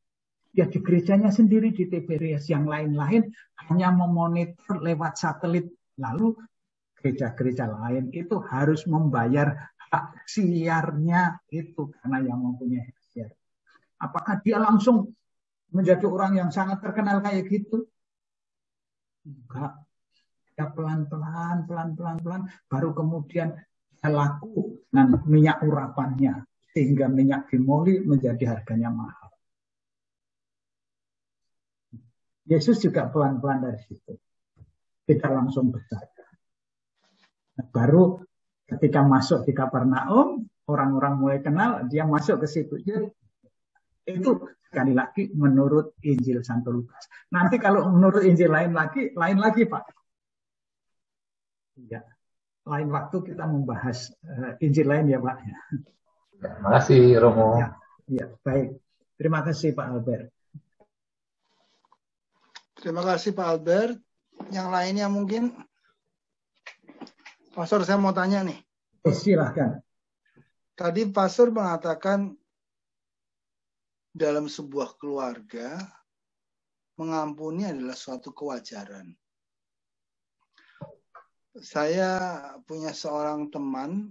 Ya di gerejanya sendiri di Tiberias. Yang lain-lain hanya memonitor lewat satelit. Lalu gereja-gereja lain itu harus membayar hak siarnya itu karena yang mempunyai hak siar. Apakah dia langsung menjadi orang yang sangat terkenal kayak gitu? Enggak. Ya pelan-pelan, baru kemudian laku dengan minyak urapannya. Sehingga minyak bimoli menjadi harganya mahal. Yesus juga pelan-pelan dari situ. Tidak langsung besar. Baru ketika masuk di Kapernaum, orang-orang mulai kenal, dia masuk ke situ. Itu sekali lagi menurut Injil Santo Lukas. Nanti kalau menurut Injil lain lagi Pak. Ya, lain waktu kita membahas Injil lain ya Pak. Terima kasih Romo. Ya, baik. Terima kasih Pak Albert. Terima kasih Pak Albert. Yang lainnya mungkin, Pastor saya mau tanya nih. Silahkan. Tadi Pastor mengatakan dalam sebuah keluarga mengampuni adalah suatu kewajaran. Saya punya seorang teman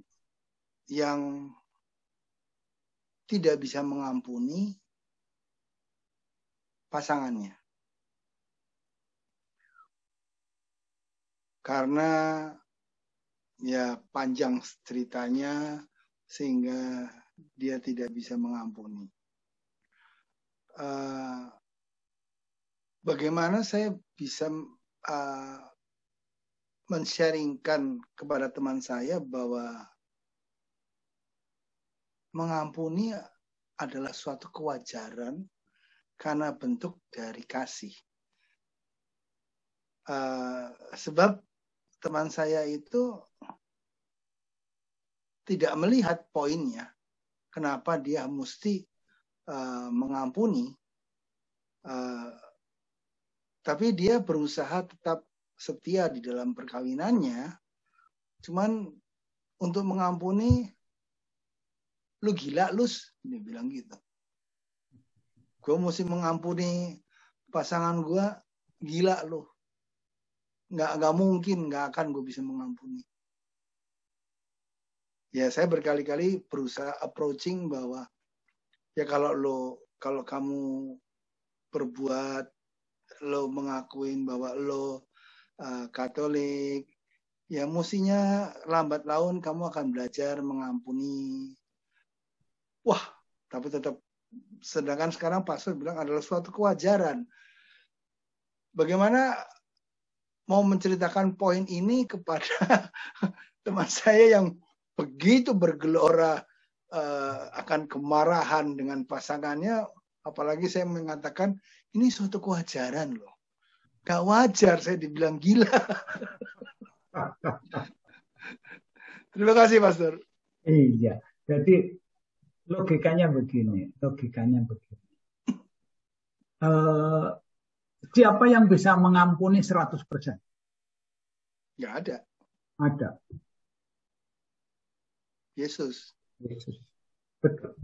yang tidak bisa mengampuni pasangannya. Karena ya panjang ceritanya sehingga dia tidak bisa mengampuni. Bagaimana saya bisa men-sharingkan kepada teman saya bahwa mengampuni adalah suatu kewajaran karena bentuk dari kasih. Sebab teman saya itu tidak melihat poinnya. Kenapa dia mesti mengampuni. Tapi dia berusaha tetap setia di dalam perkawinannya. Cuman untuk mengampuni, lu gila lus. Dia bilang gitu. Gue mesti mengampuni pasangan gue, gila lu. Nggak mungkin, nggak akan gue bisa mengampuni. Ya saya berkali-kali berusaha approaching bahwa ya kalau kamu berbuat, lo mengakuin bahwa lo Katolik, ya mestinya lambat laun kamu akan belajar mengampuni. Wah, tapi tetap sedangkan sekarang pastor bilang adalah suatu kewajaran. Bagaimana mau menceritakan poin ini kepada teman saya yang begitu bergelora akan kemarahan dengan pasangannya, apalagi saya mengatakan ini suatu kewajaran loh. Gak wajar saya dibilang gila. Terima kasih Pastor. Iya, jadi logikanya begini. Siapa yang bisa mengampuni 100%? Nggak ada. Ada. Yesus. Betul.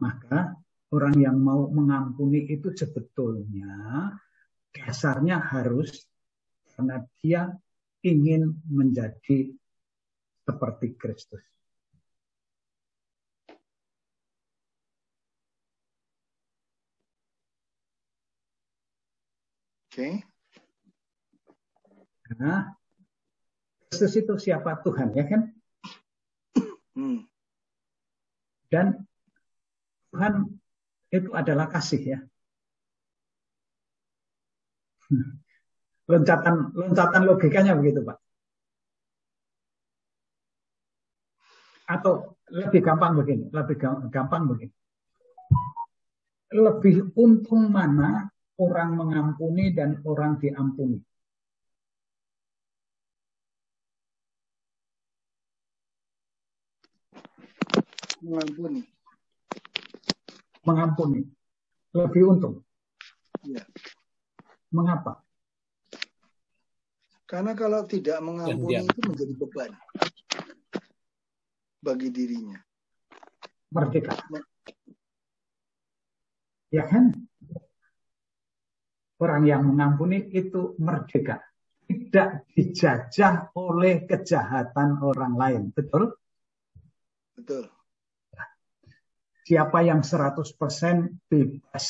Maka orang yang mau mengampuni itu sebetulnya dasarnya harus karena dia ingin menjadi seperti Kristus. Oke. Karena Kristus itu siapa? Tuhan, ya kan? Dan Tuhan itu adalah kasih, ya. Loncatan logikanya begitu, Pak. Atau lebih gampang begini. Lebih untung mana orang mengampuni dan orang diampuni? Mengampuni. Lebih untung. Ya. Mengapa? Karena kalau tidak mengampuni itu menjadi beban bagi dirinya. Merdeka. Ya kan? Orang yang mengampuni itu merdeka. Tidak dijajah oleh kejahatan orang lain. Betul? Betul. Siapa yang 100% bebas,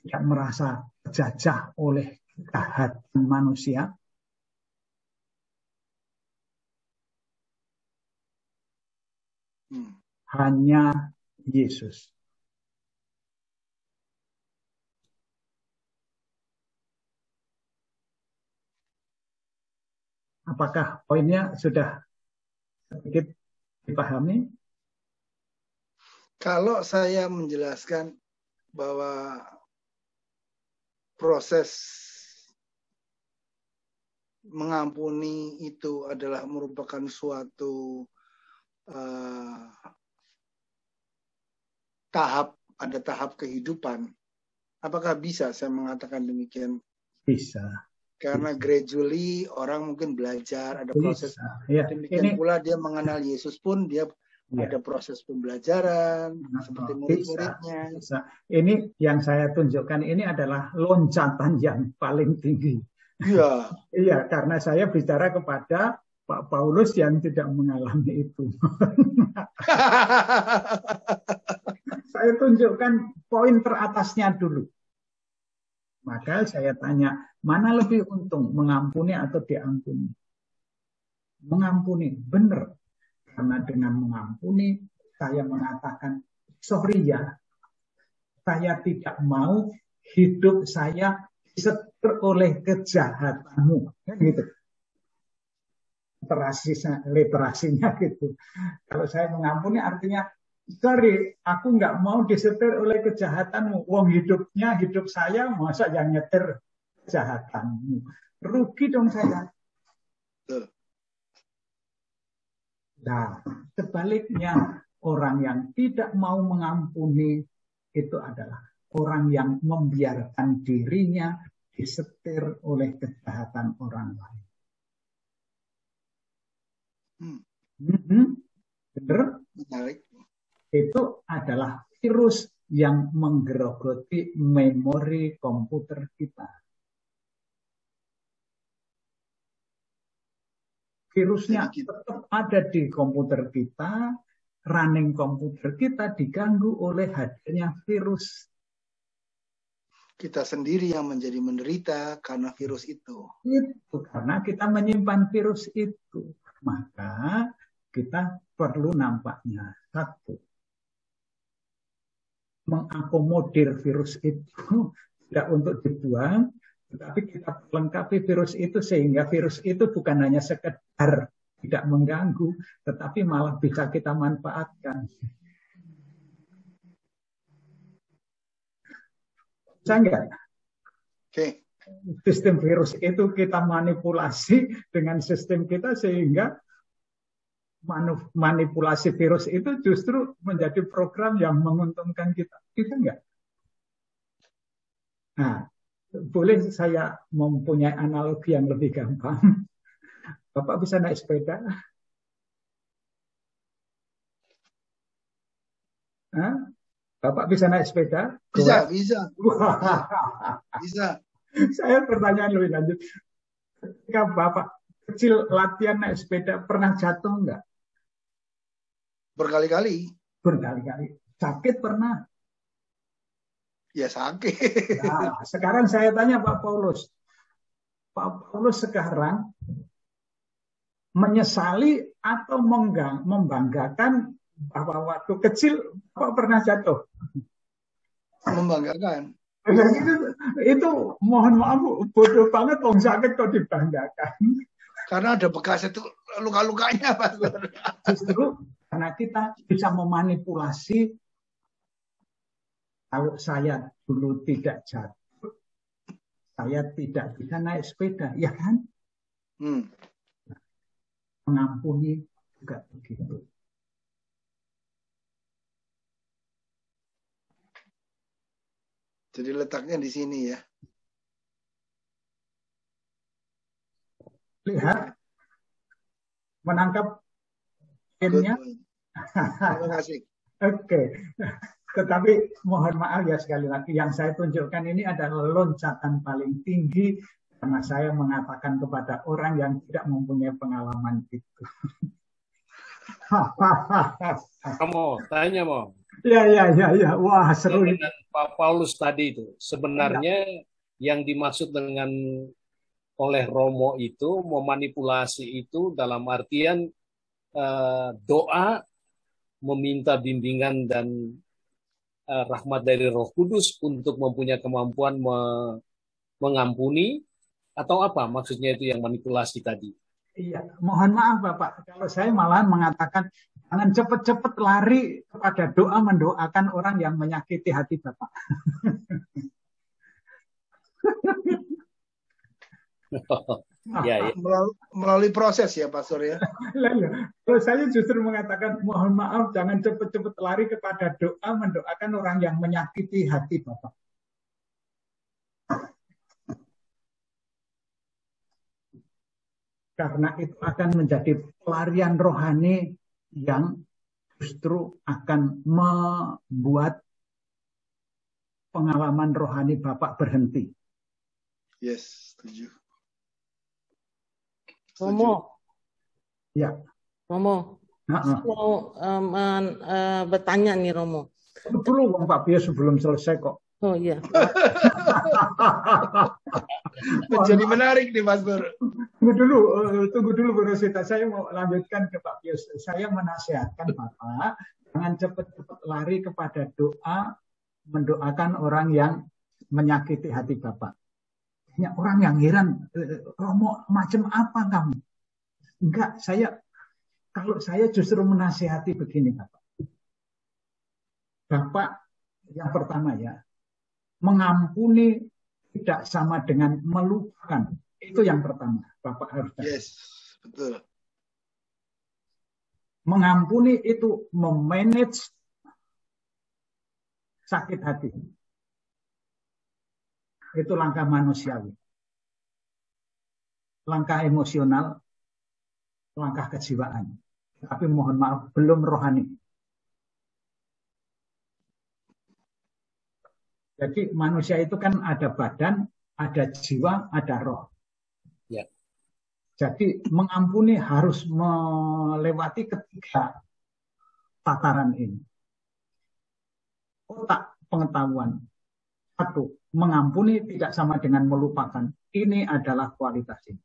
tidak merasa terjajah oleh kejahatan manusia, hanya Yesus. Apakah poinnya sudah sedikit dipahami? Kalau saya menjelaskan bahwa proses mengampuni itu adalah merupakan suatu ada tahap kehidupan, apakah bisa saya mengatakan demikian? Bisa. Karena gradually orang mungkin belajar, ada proses. Ya, demikian pula dia mengenal Yesus pun dia ada proses pembelajaran seperti murid-muridnya. Ini yang saya tunjukkan ini adalah loncatan yang paling tinggi. Iya. Iya, karena saya bicara kepada Pak Paulus yang tidak mengalami itu. Saya tunjukkan poin teratasnya dulu. Maka saya tanya, mana lebih untung, mengampuni atau diampuni? Mengampuni, benar. Karena dengan mengampuni, saya mengatakan, sorry ya, saya tidak mau hidup saya disetir oleh kejahatanmu. Gitu. Literasinya gitu. Kalau saya mengampuni artinya, sorry, aku nggak mau disetir oleh kejahatanmu. Wong hidupnya, hidup saya, masa yang nyetir kejahatanmu. Rugi dong saya. Nah, sebaliknya orang yang tidak mau mengampuni itu adalah orang yang membiarkan dirinya disetir oleh kejahatan orang lain. Benar? Itu adalah virus yang menggerogoti memori komputer kita. Virusnya tetap ada di komputer kita, running komputer kita diganggu oleh hadirnya virus. Kita sendiri yang menjadi menderita karena virus itu. Itu karena kita menyimpan virus itu. Maka kita perlu nampaknya satu, mengakomodir virus itu tidak untuk dibuang, tetapi kita lengkapi virus itu sehingga virus itu bukan hanya sekedar tidak mengganggu, tetapi malah bisa kita manfaatkan. Bisa enggak? Oke. Sistem virus itu kita manipulasi dengan sistem kita sehingga manipulasi virus itu justru menjadi program yang menguntungkan kita. Bisa enggak? Nah, boleh saya mempunyai analogi yang lebih gampang. Bapak bisa naik sepeda? Hah? Bapak bisa naik sepeda? Bisa. Bisa. Saya pertanyaan lebih lanjut. Ketika Bapak kecil latihan naik sepeda, pernah jatuh enggak? Berkali-kali. Berkali-kali. Sakit pernah? Ya sakit. Nah, sekarang saya tanya Pak Paulus. Pak Paulus sekarang menyesali atau membanggakan bahwa waktu kecil Bapak pernah jatuh? Membanggakan. Itu mohon maaf bodoh banget, wong sakit kok dibanggakan. Karena ada bekas itu luka-lukanya, Pak. Justru karena kita bisa memanipulasi. Kalau saya dulu tidak jatuh, saya tidak bisa naik sepeda, ya kan? Mengampuni juga begitu. Jadi letaknya di sini ya. Lihat, menangkap poinnya. Terima kasih. Oke. Tetapi mohon maaf ya sekali lagi, yang saya tunjukkan ini adalah loncatan paling tinggi karena saya mengatakan kepada orang yang tidak mempunyai pengalaman itu. Kamu tanya mau. Ya. Wah, seru. Dengan Pak Paulus tadi itu, sebenarnya yang dimaksud dengan oleh Romo itu memanipulasi itu dalam artian doa meminta bimbingan dan rahmat dari Roh Kudus untuk mempunyai kemampuan mengampuni, atau apa maksudnya itu yang manipulasi tadi? Iya, mohon maaf Bapak, kalau saya malahan mengatakan jangan cepat-cepat lari kepada doa mendoakan orang yang menyakiti hati Bapak. Ya. Melalui proses ya Pastor ya. Kalau saya justru mengatakan mohon maaf jangan cepat-cepat lari kepada doa mendoakan orang yang menyakiti hati Bapak. Karena itu akan menjadi pelarian rohani yang justru akan membuat pengalaman rohani Bapak berhenti. Yes, setuju. Romo. Ya. Romo. Saya mau bertanya nih Romo. Dulu Bang Pak Pius sebelum selesai kok. Oh iya. Menjadi menarik nih Mas Bur. Tunggu dulu Bu Rosita. Saya mau lanjutkan ke Pak Pius. Saya menasihatkan Bapak jangan cepat-cepat lari kepada doa mendoakan orang yang menyakiti hati Bapak. Banyak orang yang heran, Romo macam apa kamu? Enggak, kalau saya justru menasihati begini Bapak. Bapak yang pertama ya, mengampuni tidak sama dengan melupakan. Itu yang pertama, Bapak harus tahu. Yes, betul. Mengampuni itu memanage sakit hati. Itu langkah manusiawi. Langkah emosional, langkah kejiwaan. Tapi mohon maaf, belum rohani. Jadi manusia itu kan ada badan, ada jiwa, ada roh. Ya. Jadi mengampuni harus melewati ketiga tataran ini. Otak pengetahuan. Satu, mengampuni tidak sama dengan melupakan. Ini adalah kualitas ini.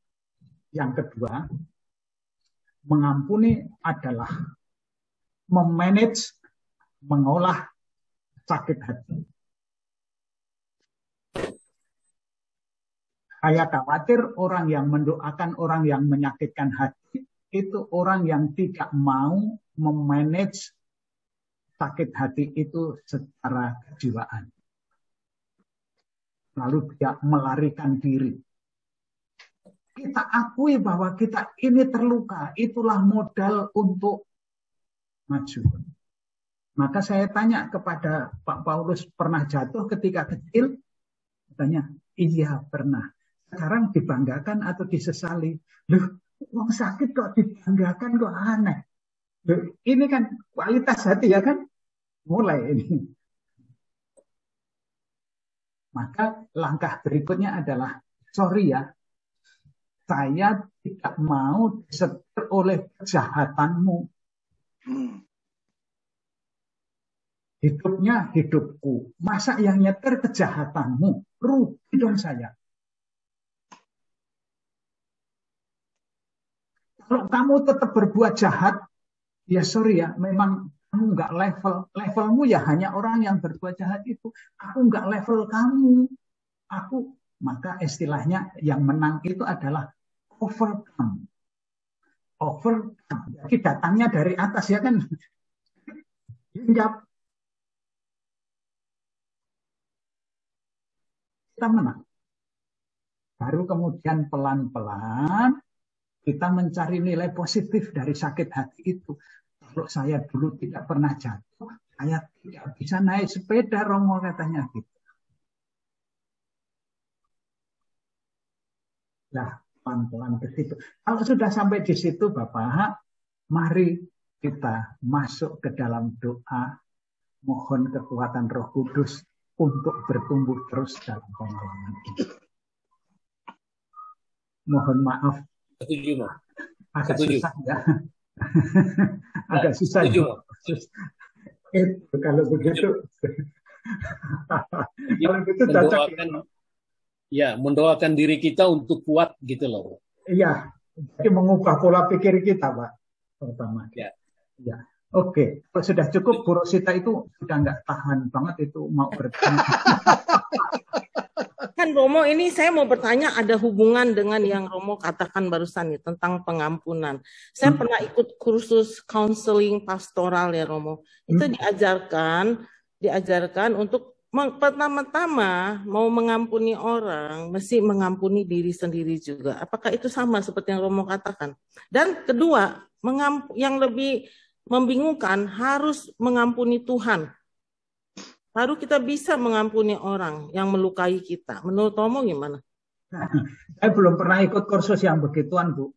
Yang kedua, mengampuni adalah memanage, mengolah sakit hati. Saya khawatir orang yang mendoakan orang yang menyakitkan hati itu orang yang tidak mau memanage sakit hati itu secara kejiwaan. Lalu dia melarikan diri. Kita akui bahwa kita ini terluka. Itulah modal untuk maju. Maka saya tanya kepada Pak Paulus, pernah jatuh ketika kecil? Katanya, iya pernah. Sekarang dibanggakan atau disesali? Loh, orang sakit kok dibanggakan, kok aneh. Loh, ini kan kualitas hati ya kan? Mulai ini. Maka langkah berikutnya adalah, sorry ya, saya tidak mau disetir oleh kejahatanmu. Hidupnya hidupku. Masa yang nyetir kejahatanmu? Rugi dong saya. Kalau kamu tetap berbuat jahat, ya sorry ya, memang kamu nggak levelmu ya hanya orang yang berbuat jahat itu. Aku nggak level kamu. Maka istilahnya yang menang itu adalah overcome. Overcome. Jadi datangnya dari atas ya kan. Hinggap. Kita menang. Baru kemudian pelan-pelan kita mencari nilai positif dari sakit hati itu. Kalau saya dulu tidak pernah jatuh, saya tidak bisa naik sepeda, Romo katanya gitu. Nah, pelan-pelan ke situ. Kalau sudah sampai di situ Bapak, mari kita masuk ke dalam doa, mohon kekuatan Roh Kudus untuk bertumbuh terus dalam pengalaman ini. Mohon maaf. Setuju, Mas. Agak Setuju. susah ya. Agak susah. Setuju, Itu kalau begitu. Kalau begitu mendoakan, ya, mendoakan diri kita untuk kuat gitu loh. Iya, jadi mengubah pola pikir kita, Pak. Pertama. Ya. Ya. Oke, sudah cukup. Bu Rosita itu sudah nggak tahan banget itu mau bertanya. Kan Romo, ini saya mau bertanya ada hubungan dengan yang Romo katakan barusan nih tentang pengampunan. Saya pernah ikut kursus counseling pastoral ya Romo. Itu diajarkan untuk pertama-tama mau mengampuni orang, mesti mengampuni diri sendiri juga. Apakah itu sama seperti yang Romo katakan? Dan kedua, yang lebih membingungkan harus mengampuni Tuhan. Baru kita bisa mengampuni orang yang melukai kita. Menurut Romo gimana? Saya belum pernah ikut kursus yang begituan, Bu.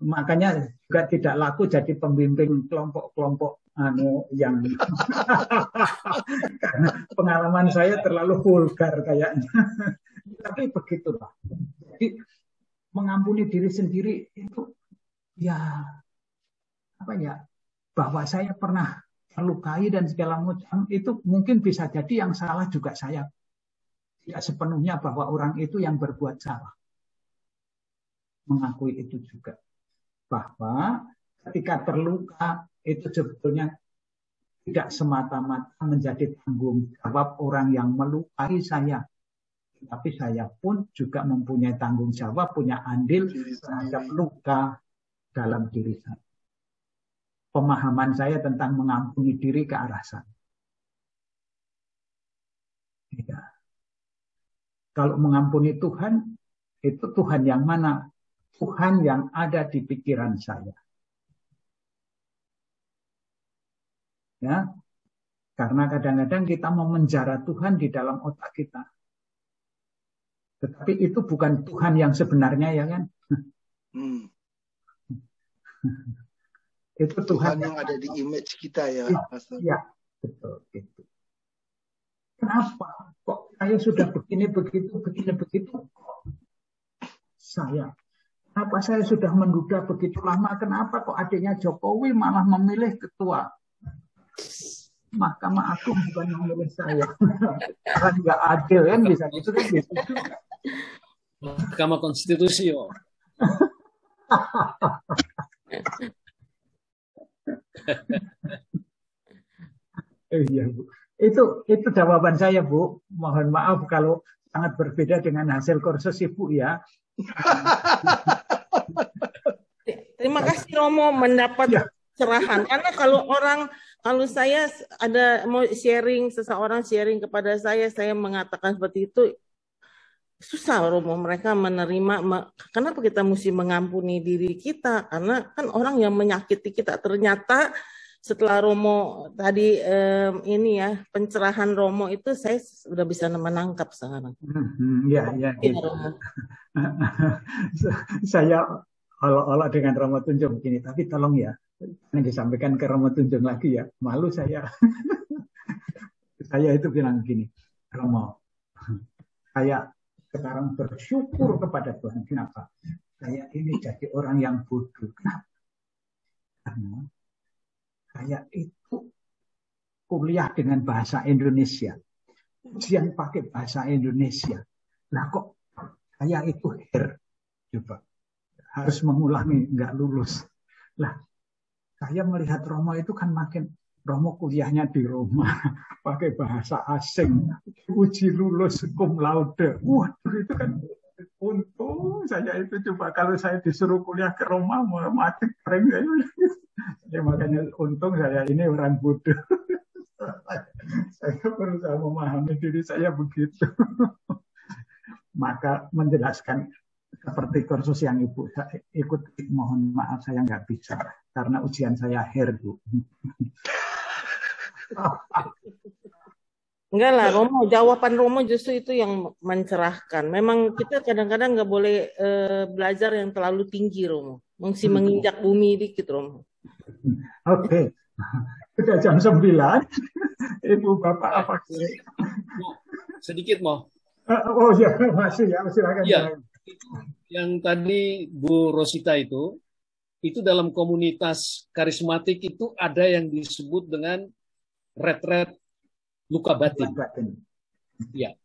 Makanya juga tidak laku jadi pembimbing kelompok-kelompok yang karena pengalaman saya terlalu vulgar kayaknya. Tapi begitulah. Jadi mengampuni diri sendiri itu ya apa ya? Bahwa saya pernah melukai dan segala macam itu mungkin bisa jadi yang salah juga saya. Tidak sepenuhnya bahwa orang itu yang berbuat salah. Mengakui itu juga. Bahwa ketika terluka itu sebetulnya tidak semata-mata menjadi tanggung jawab orang yang melukai saya. Tapi saya pun juga mempunyai tanggung jawab, punya andil terhadap luka dalam diri saya. Pemahaman saya tentang mengampuni diri ke arah sana. Ya. Kalau mengampuni Tuhan, itu Tuhan yang mana? Tuhan yang ada di pikiran saya. Ya, karena kadang-kadang kita memenjara Tuhan di dalam otak kita. Tetapi itu bukan Tuhan yang sebenarnya, ya kan? Itu Tuhan yang ada di image kita ya, Pastor. Ya, betul gitu. Kenapa? Kok saya sudah begini begitu. Kenapa saya sudah menduda begitu lama? Kenapa kok adiknya Jokowi malah memilih ketua Mahkamah Agung bukan memilih saya? Karena nggak adil kan bisa gitu kan? Mahkamah Konstitusi. Iya, Bu. Itu jawaban saya, Bu. Mohon maaf kalau sangat berbeda dengan hasil kursus Ibu ya. Terima kasih Romo mendapat cerahan. Karena kalau saya ada mau seseorang sharing kepada saya mengatakan seperti itu, susah Romo mereka menerima. Kenapa kita mesti mengampuni diri kita? Karena kan orang yang menyakiti kita ternyata setelah Romo tadi pencerahan Romo itu saya sudah bisa menangkap sekarang. Ya. Gitu. Saya olah dengan Romo Tunjung begini, tapi tolong ya, yang disampaikan ke Romo Tunjung lagi ya, malu saya. Saya itu bilang begini, Romo, saya sekarang bersyukur kepada Tuhan. Kenapa? Saya ini jadi orang yang bodoh. Kenapa? Karena saya itu kuliah dengan bahasa Indonesia. Ujian pakai bahasa Indonesia. Nah kok saya itu coba harus mengulangi, nggak lulus. Lah, saya melihat Romo itu kan makin, Romo kuliahnya di Roma, pakai bahasa asing, uji lulus cum laude. Waduh, itu kan untung saya itu coba kalau saya disuruh kuliah ke Roma, mau mati kering saya. Ya, makanya untung saya ini orang bodoh. Saya berusaha memahami diri saya begitu. Maka menjelaskan seperti kursus yang Ibu ikut, mohon maaf saya nggak bisa karena ujian saya Bu. Enggak lah, jawaban Romo justru itu yang mencerahkan. Memang kita kadang-kadang nggak boleh belajar yang terlalu tinggi, Romo. Mesti menginjak bumi dikit, Romo. Oke. Sudah jam 9. Ibu Bapak apa? Sedikit mau. Oh ya, masih ya, silakan. Iya. Yang tadi Bu Rosita itu dalam komunitas karismatik itu ada yang disebut dengan retret luka batin. Ya.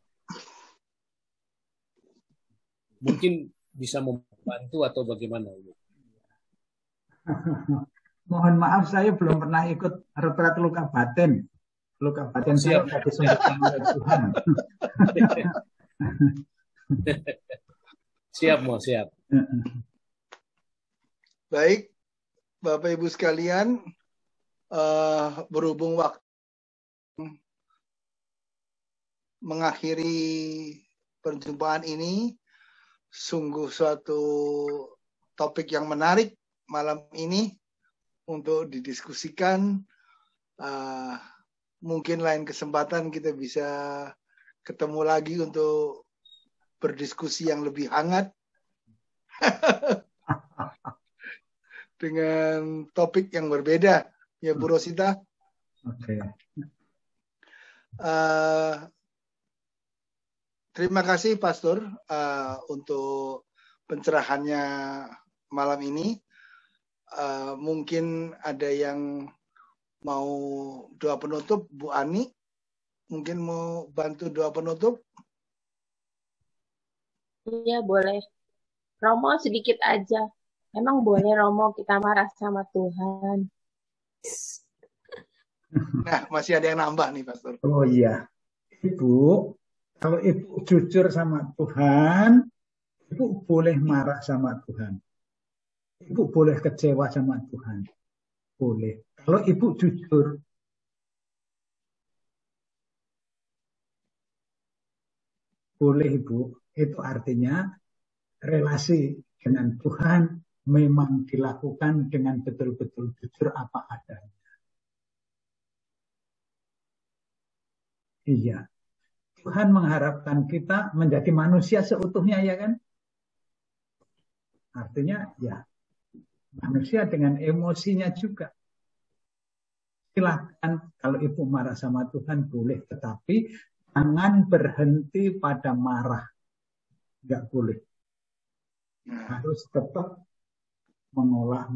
Mungkin bisa membantu atau bagaimana? Mohon maaf, saya belum pernah ikut retret luka batin. Luka batin saya sudah disembuhkan oleh Tuhan. Siap, mau siap. Baik, Bapak Ibu sekalian, berhubung waktu mengakhiri perjumpaan ini, sungguh suatu topik yang menarik malam ini untuk didiskusikan. Mungkin lain kesempatan kita bisa ketemu lagi untuk berdiskusi yang lebih hangat dengan topik yang berbeda, ya Bu Rosita. Oke. Terima kasih Pastor untuk pencerahannya malam ini. Mungkin ada yang mau doa penutup, Bu Ani, mungkin mau bantu doa penutup? Iya boleh. Romo sedikit aja. Emang boleh Romo kita marah sama Tuhan? Nah, masih ada yang nambah nih Pastor. Oh iya, Ibu, kalau Ibu jujur sama Tuhan, Ibu boleh marah sama Tuhan. Ibu boleh kecewa sama Tuhan. Boleh. Kalau Ibu jujur. Boleh Ibu. Itu artinya relasi dengan Tuhan memang dilakukan dengan betul-betul jujur apa adanya. Iya. Tuhan mengharapkan kita menjadi manusia seutuhnya, ya kan? Artinya ya manusia dengan emosinya juga. Silahkan kalau Ibu marah sama Tuhan boleh, tetapi jangan berhenti pada marah. Nggak boleh. Harus tetap mengolah.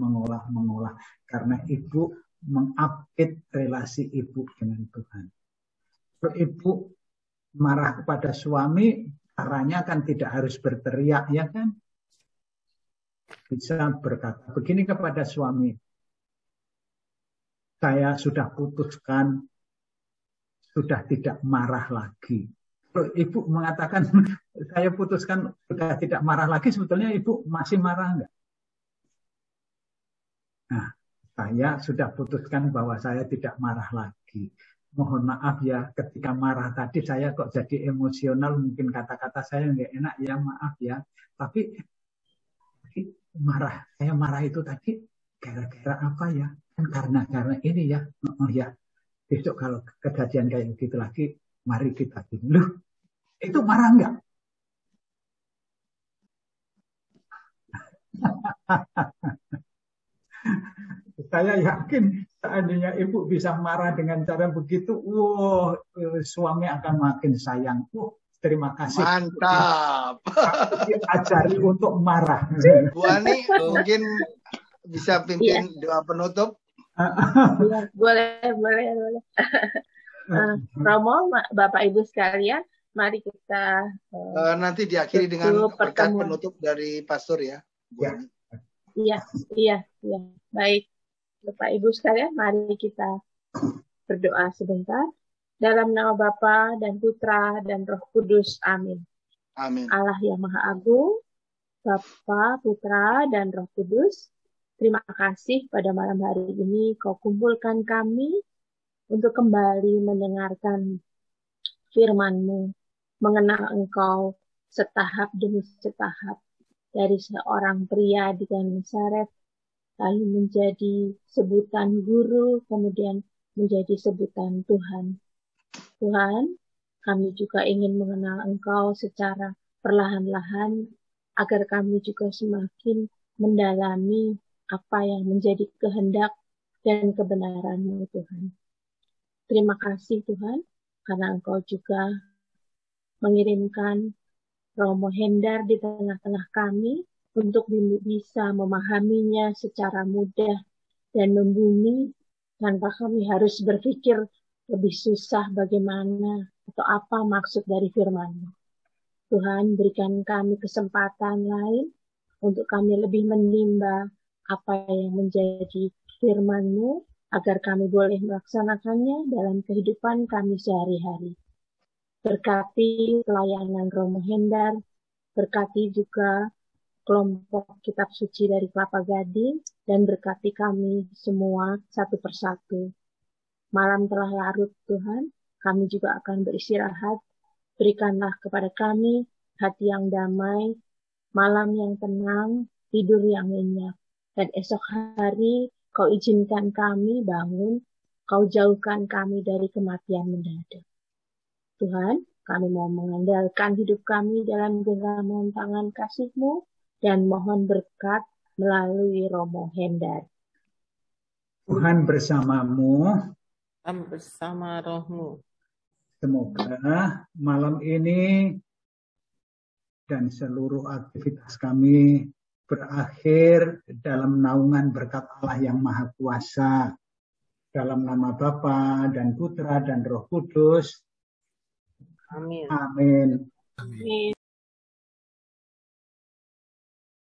Karena Ibu mengupdate relasi Ibu dengan Tuhan. Kalau Ibu marah kepada suami, caranya kan tidak harus berteriak, ya kan? Bisa berkata begini kepada suami, saya sudah putuskan, sudah tidak marah lagi. Kalau Ibu mengatakan, saya putuskan sudah tidak marah lagi, sebetulnya Ibu masih marah enggak? Nah, saya sudah putuskan bahwa saya tidak marah lagi. Mohon maaf ya, ketika marah tadi saya kok jadi emosional, mungkin kata-kata saya nggak enak ya, maaf ya. Tapi saya marah itu tadi gara-gara apa ya? Karena ini ya. Oh ya, besok kalau kejadian kayak gitu lagi, mari kita dulu. Itu marah enggak? Saya yakin seandainya Ibu bisa marah dengan cara begitu, suami akan makin sayang. Terima kasih. Mantap. Ajari untuk marah. Bu Ani mungkin bisa pimpin doa penutup. Boleh. Romo, Bapak Ibu sekalian, mari kita nanti diakhiri dengan berkat penutup dari Pastor ya. Iya. Baik. Bapak Ibu sekalian, mari kita berdoa sebentar. Dalam nama Bapa dan Putra dan Roh Kudus. Amin. Amin. Allah yang Maha Agung, Bapa, Putra, dan Roh Kudus, terima kasih pada malam hari ini Kau kumpulkan kami untuk kembali mendengarkan firman-Mu, mengenal Engkau setahap demi setahap, dari seorang pria di Genesaret, lalu menjadi sebutan guru, kemudian menjadi sebutan Tuhan. Tuhan, kami juga ingin mengenal Engkau secara perlahan-lahan agar kami juga semakin mendalami apa yang menjadi kehendak dan kebenaran-Mu, Tuhan. Terima kasih Tuhan, karena Engkau juga mengirimkan Romo Hendar di tengah-tengah kami untuk bisa memahaminya secara mudah dan membumi tanpa kami harus berpikir lebih susah bagaimana atau apa maksud dari firman-Mu. Tuhan, berikan kami kesempatan lain untuk kami lebih menimba apa yang menjadi firman-Mu agar kami boleh melaksanakannya dalam kehidupan kami sehari-hari. Berkati pelayanan Romo Hendar, berkati juga kelompok kitab suci dari Kelapa Gading, dan berkati kami semua satu persatu. Malam telah larut Tuhan, kami juga akan beristirahat. Berikanlah kepada kami hati yang damai, malam yang tenang, tidur yang nyenyak. Dan esok hari Kau izinkan kami bangun, Kau jauhkan kami dari kematian mendadak. Tuhan, kami mau mengandalkan hidup kami dalam genggaman tangan kasih-Mu dan mohon berkat melalui Romo Hendar. Tuhan bersamamu. Dan bersama rohmu. Semoga malam ini dan seluruh aktivitas kami berakhir dalam naungan berkat Allah yang Maha Kuasa. Dalam nama Bapa dan Putra dan Roh Kudus. Amin. Amin. Amin.